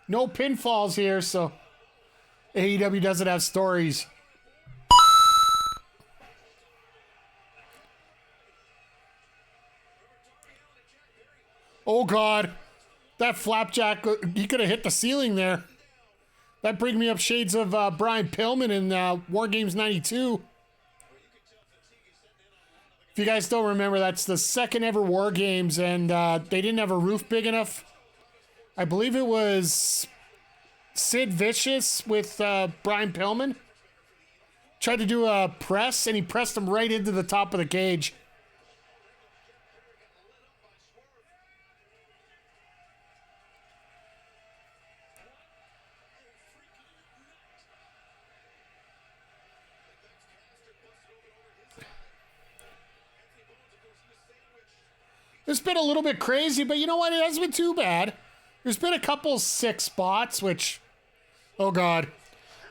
A: No pinfalls here, so AEW doesn't have stories. Oh, God. That flapjack, he could have hit the ceiling there. That brings me up shades of Brian Pillman in War Games 92. If you guys don't remember, that's the second ever War Games, and they didn't have a roof big enough. I believe it was Sid Vicious with Brian Pillman. Tried to do a press, and he pressed him right into the top of the cage. It's been a little bit crazy, but you know what? It hasn't been too bad. There's been a couple sick spots, which... Oh, God.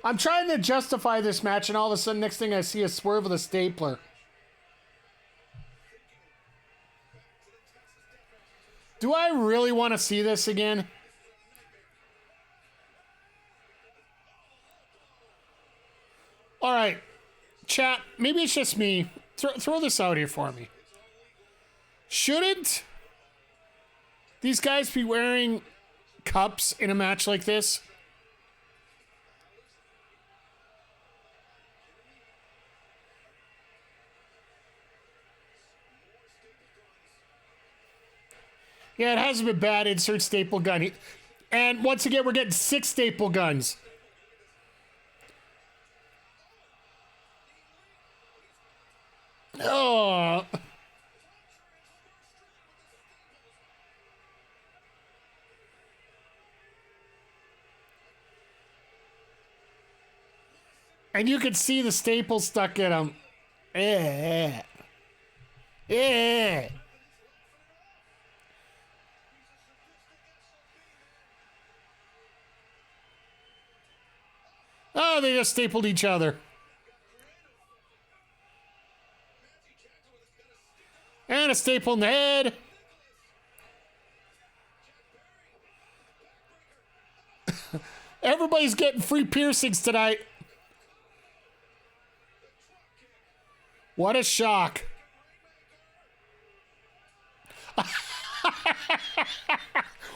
A: I'm trying to justify this match, and all of a sudden, next thing I see is Swerve with a stapler. Do I really want to see this again? All right. Chat, maybe it's just me. Throw this out here for me. Shouldn't these guys be wearing cups in a match like this? Yeah, it hasn't been bad. Insert staple gun. And once again, we're getting 6 staple guns. Oh. And you can see the staple stuck in them. Yeah. Yeah. Oh, they just stapled each other. And a staple in the head. Everybody's getting free piercings tonight. What a shock.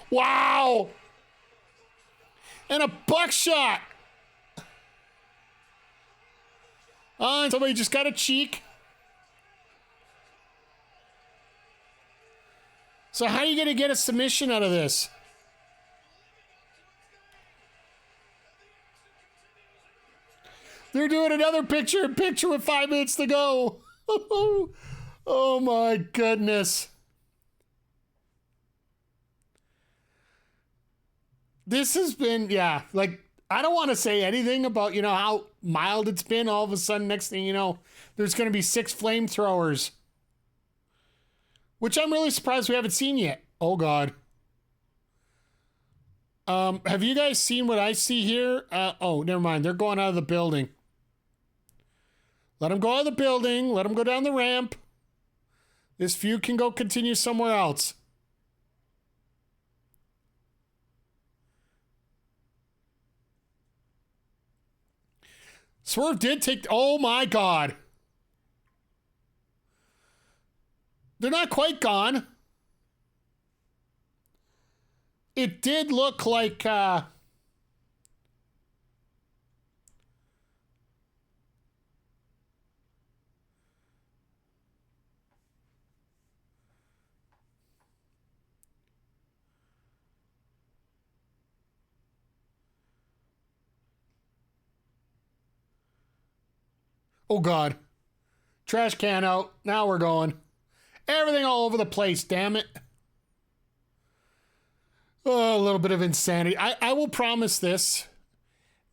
A: Wow. And a buckshot. Oh, and somebody just got a cheek. So how are you going to get a submission out of this? They're doing another picture-in-picture with 5 minutes to go. Oh, my goodness. This has been, yeah, like, I don't want to say anything about, you know, how mild it's been. All of a sudden, next thing you know, there's going to be 6 flamethrowers. Which I'm really surprised we haven't seen yet. Oh, God. Have you guys seen what I see here? Oh, never mind. They're going out of the building. Let them go out of the building. Let them go down the ramp. This feud can go continue somewhere else. Swerve did take... Oh, my God. They're not quite gone. It did look like... Oh, God. Trash can out. Now we're going. Everything all over the place, damn it. Oh, a little bit of insanity. I will promise this.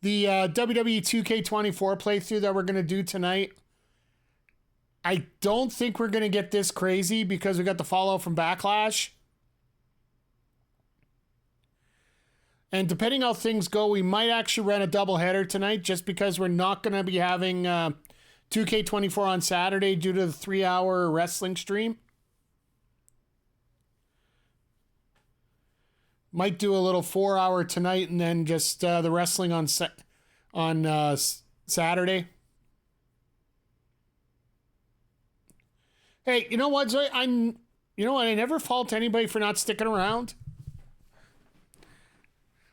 A: The WWE 2K24 playthrough that we're going to do tonight, I don't think we're going to get this crazy because we got the fallout from Backlash. And depending how things go, we might actually run a doubleheader tonight just because we're not going to be having 2K24 on Saturday due to the 3-hour wrestling stream. Might do a little 4-hour tonight and then just the wrestling on Saturday. Hey, you know what, Zoe? You know what? I never fault anybody for not sticking around.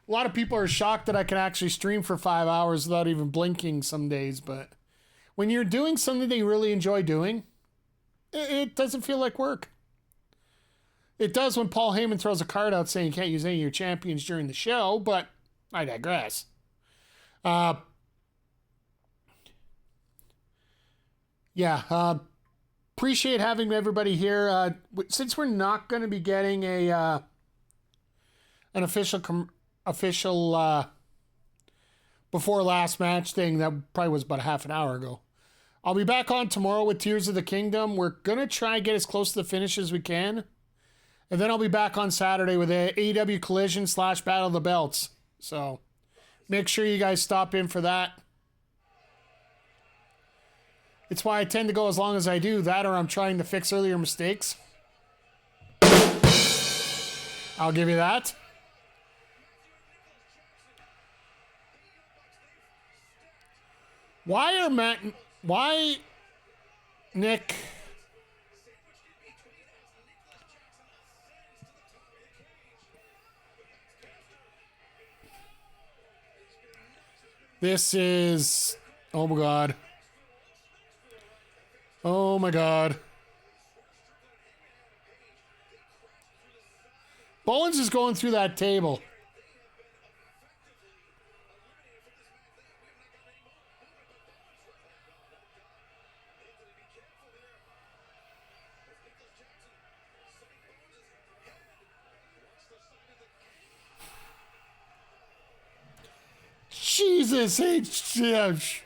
A: A lot of people are shocked that I can actually stream for 5 hours without even blinking some days, but when you're doing something that you really enjoy doing, it doesn't feel like work. It does when Paul Heyman throws a card out saying you can't use any of your champions during the show, but I digress. Appreciate having everybody here. Since we're not going to be getting an official before last match thing, that probably was about a half an hour ago. I'll be back on tomorrow with Tears of the Kingdom. We're going to try and get as close to the finish as we can. And then I'll be back on Saturday with a AEW Collision / Battle of the Belts. So make sure you guys stop in for that. It's why I tend to go as long as I do. That or I'm trying to fix earlier mistakes. I'll give you that. Why Nick... This is... Oh, my God. Oh, my God. Bowens is going through that table. Jesus H.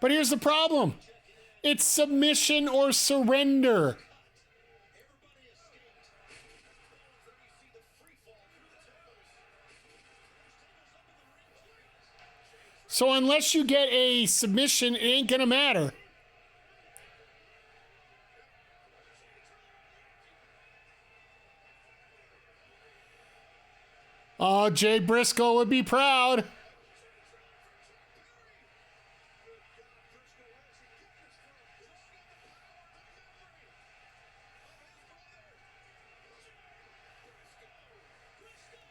A: But here's the problem. It's submission or surrender. So unless you get a submission, it ain't gonna matter. Oh, Jay Briscoe would be proud.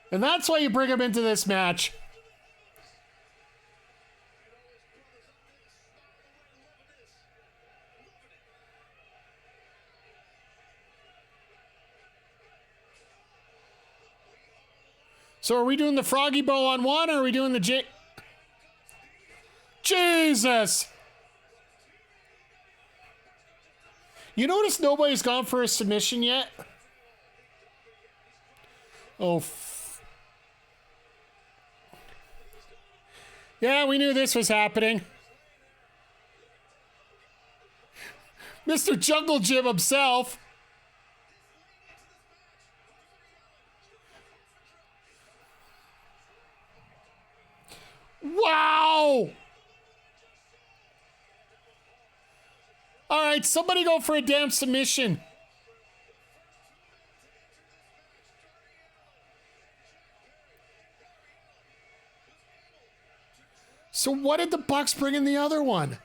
A: And that's why you bring him into this match. So are we doing the Froggy Bow on one, or are we doing the Jesus! You notice nobody's gone for a submission yet? Oh, yeah, we knew this was happening. Mr. Jungle Jim himself. Wow! All right, somebody go for a damn submission. So what did the Bucks bring in the other one?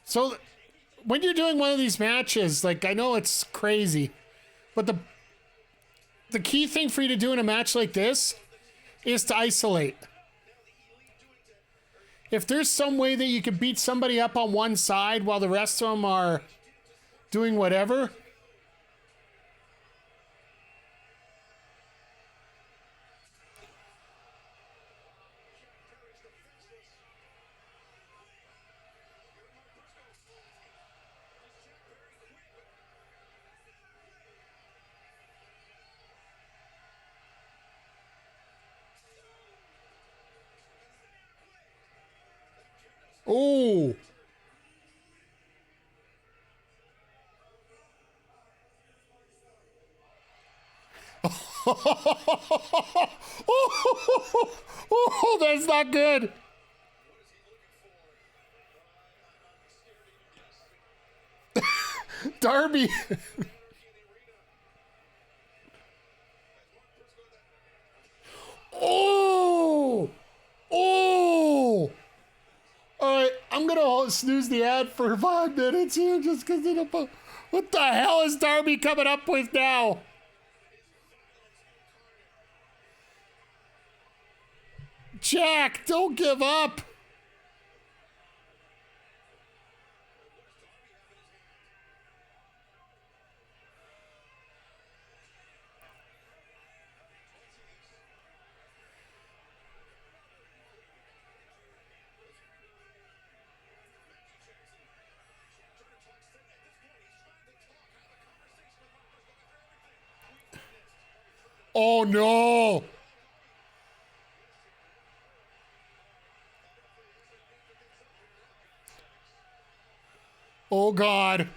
A: So when you're doing one of these matches, like, I know it's crazy, but the key thing for you to do in a match like this is to isolate. If there's some way that you can beat somebody up on one side while the rest of them are doing whatever. Oh. Oh, that's not good. Darby. Oh. Oh. All right, I'm going to snooze the ad for 5 minutes here just because of the... What the hell is Darby coming up with now? Jack, don't give up. Oh, no. Oh, God.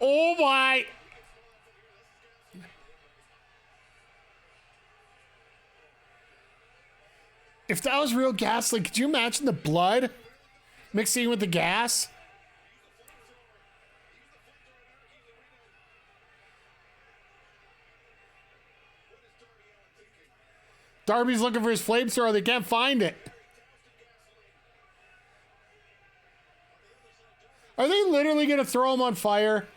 A: Oh, my. If that was real gas, like, could you imagine the blood mixing with the gas? Darby's looking for his flamethrower. They can't find it. Are they literally going to throw him on fire?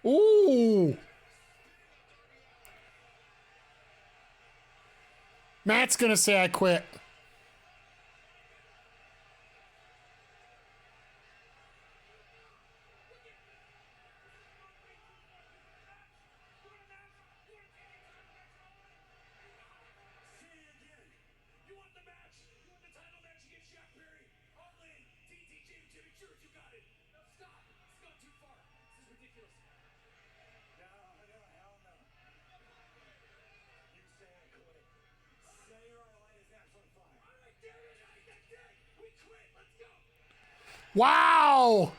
A: Ooh. Matt's gonna say I quit.
B: You want the match? You want the title match against Jack Perry? Allin, DDJ, Jimmy Church, you got it. Now stop. It's gone too far. This is ridiculous. No, hell no. You say I quit. Say or I light his ass on fire. All right, damn it. That's it. We quit. Let's go.
A: Wow.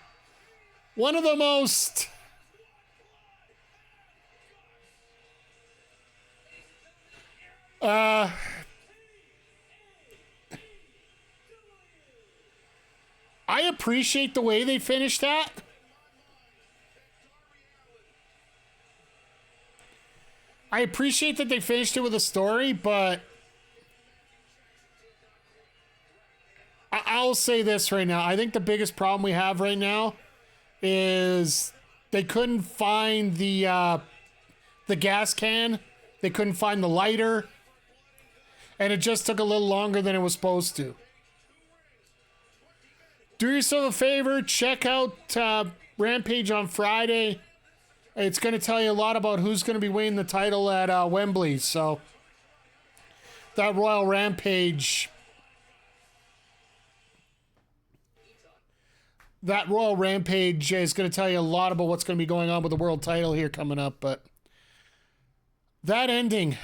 A: One of the most... I appreciate the way they finished that. I appreciate that they finished it with a story, but I'll say this right now. I think the biggest problem we have right now is they couldn't find the gas can. They couldn't find the lighter. And it just took a little longer than it was supposed to. Do yourself a favor, check out Rampage on Friday. It's going to tell you a lot about who's going to be winning the title at Wembley. So that Royal Rampage. That Royal Rampage is going to tell you a lot about what's going to be going on with the world title here coming up. But that ending,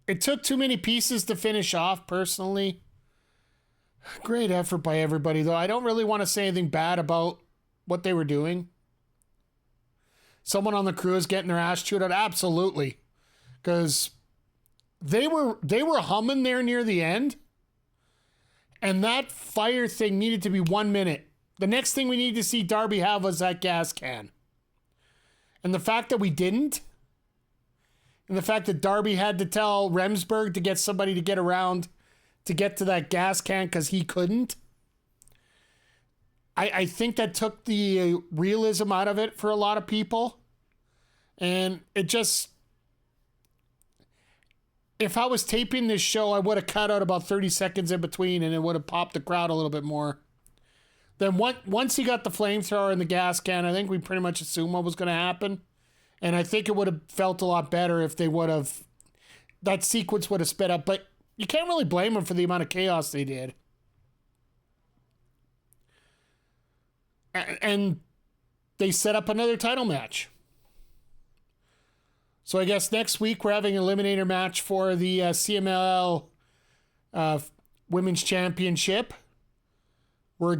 A: it took too many pieces to finish off, personally. Great effort by everybody, though. I don't really want to say anything bad about what they were doing. Someone on the crew is getting their ass chewed out. Absolutely. Because they were humming there near the end. And that fire thing needed to be 1 minute. The next thing we needed to see Darby have was that gas can. And the fact that we didn't, and the fact that Darby had to tell Remsburg to get somebody to get around to get to that gas can because he couldn't, I think that took the realism out of it for a lot of people. And it just... If I was taping this show, I would have cut out about 30 seconds in between and it would have popped the crowd a little bit more. Then once he got the flamethrower in the gas can, I think we pretty much assumed what was going to happen. And I think it would have felt a lot better if they would have... That sequence would have sped up. But you can't really blame them for the amount of chaos they did. And they set up another title match. So I guess next week we're having an eliminator match for the CMLL Women's Championship. We're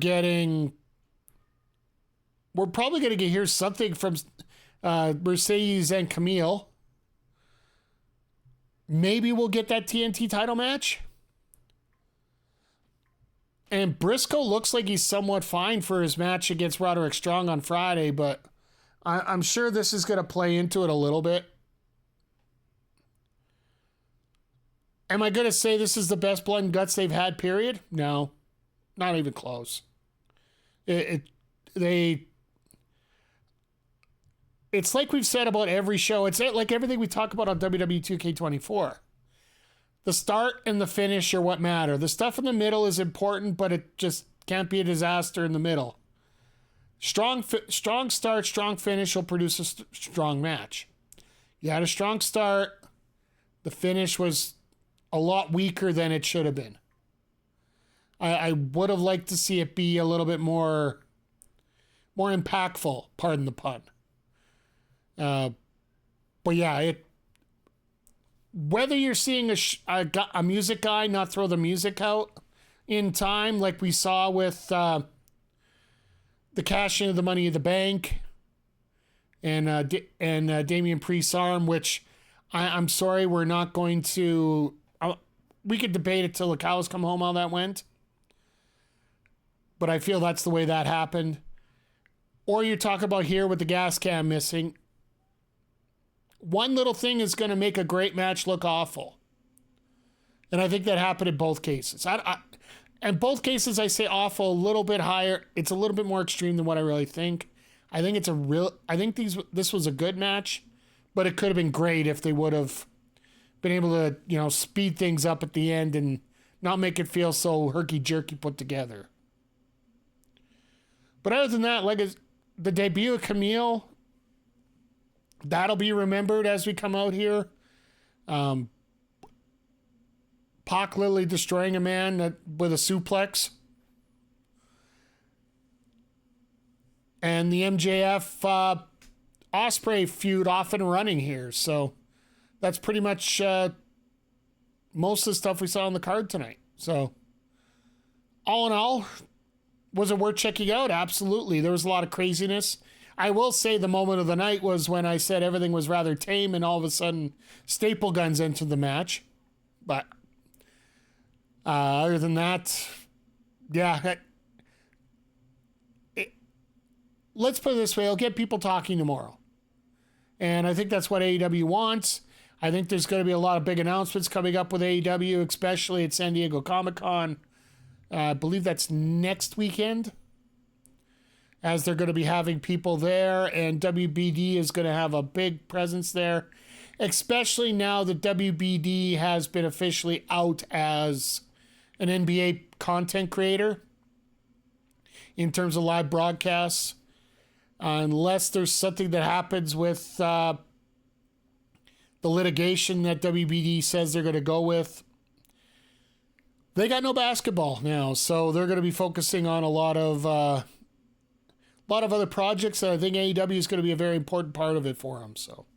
A: probably going to hear something from Mercedes and Camille. Maybe we'll get that TNT title match. And Briscoe looks like he's somewhat fine for his match against Roderick Strong on Friday, but I'm sure this is going to play into it a little bit. Am I going to say this is the best blood and guts they've had, period? No, not even close. It's like we've said about every show. It's like everything we talk about on WWE 2K24. The start and the finish are what matter. The stuff in the middle is important, but it just can't be a disaster in the middle. Strong start, strong finish will produce a strong match. You had a strong start. The finish was a lot weaker than it should have been. I would have liked to see it be a little bit more impactful, pardon the pun. But yeah, whether you're seeing a music guy not throw the music out in time, like we saw with the cash-in of the Money in the Bank and Damian Priest's arm, which I'm sorry, we're not going to... we could debate it till the cows come home how that went. But I feel that's the way that happened. Or you talk about here with the gas can missing. One little thing is going to make a great match look awful. And I think that happened in both cases. In both cases, I say awful a little bit higher. It's a little bit more extreme than what I really think. I think this was a good match, but it could have been great if they would have been able to, speed things up at the end and not make it feel so herky-jerky put together. But other than that, like the debut of Camille, that'll be remembered as we come out here. Pac literally destroying a man with a suplex. And the MJF Ospreay feud off and running here. So that's pretty much most of the stuff we saw on the card tonight. So all in all, was it worth checking out? Absolutely. There was a lot of craziness. I will say the moment of the night was when I said everything was rather tame and all of a sudden staple guns entered the match. But other than that, yeah. Let's put it this way. It'll get people talking tomorrow. And I think that's what AEW wants. I think there's going to be a lot of big announcements coming up with AEW, especially at San Diego Comic-Con. I believe that's next weekend, as they're going to be having people there, and WBD is going to have a big presence there, especially now that WBD has been officially out as an NBA content creator in terms of live broadcasts. Unless there's something that happens with the the litigation that WBD says they're going to go with. They got no basketball now, so they're going to be focusing on a lot of other projects, and I think AEW is going to be a very important part of it for them. So.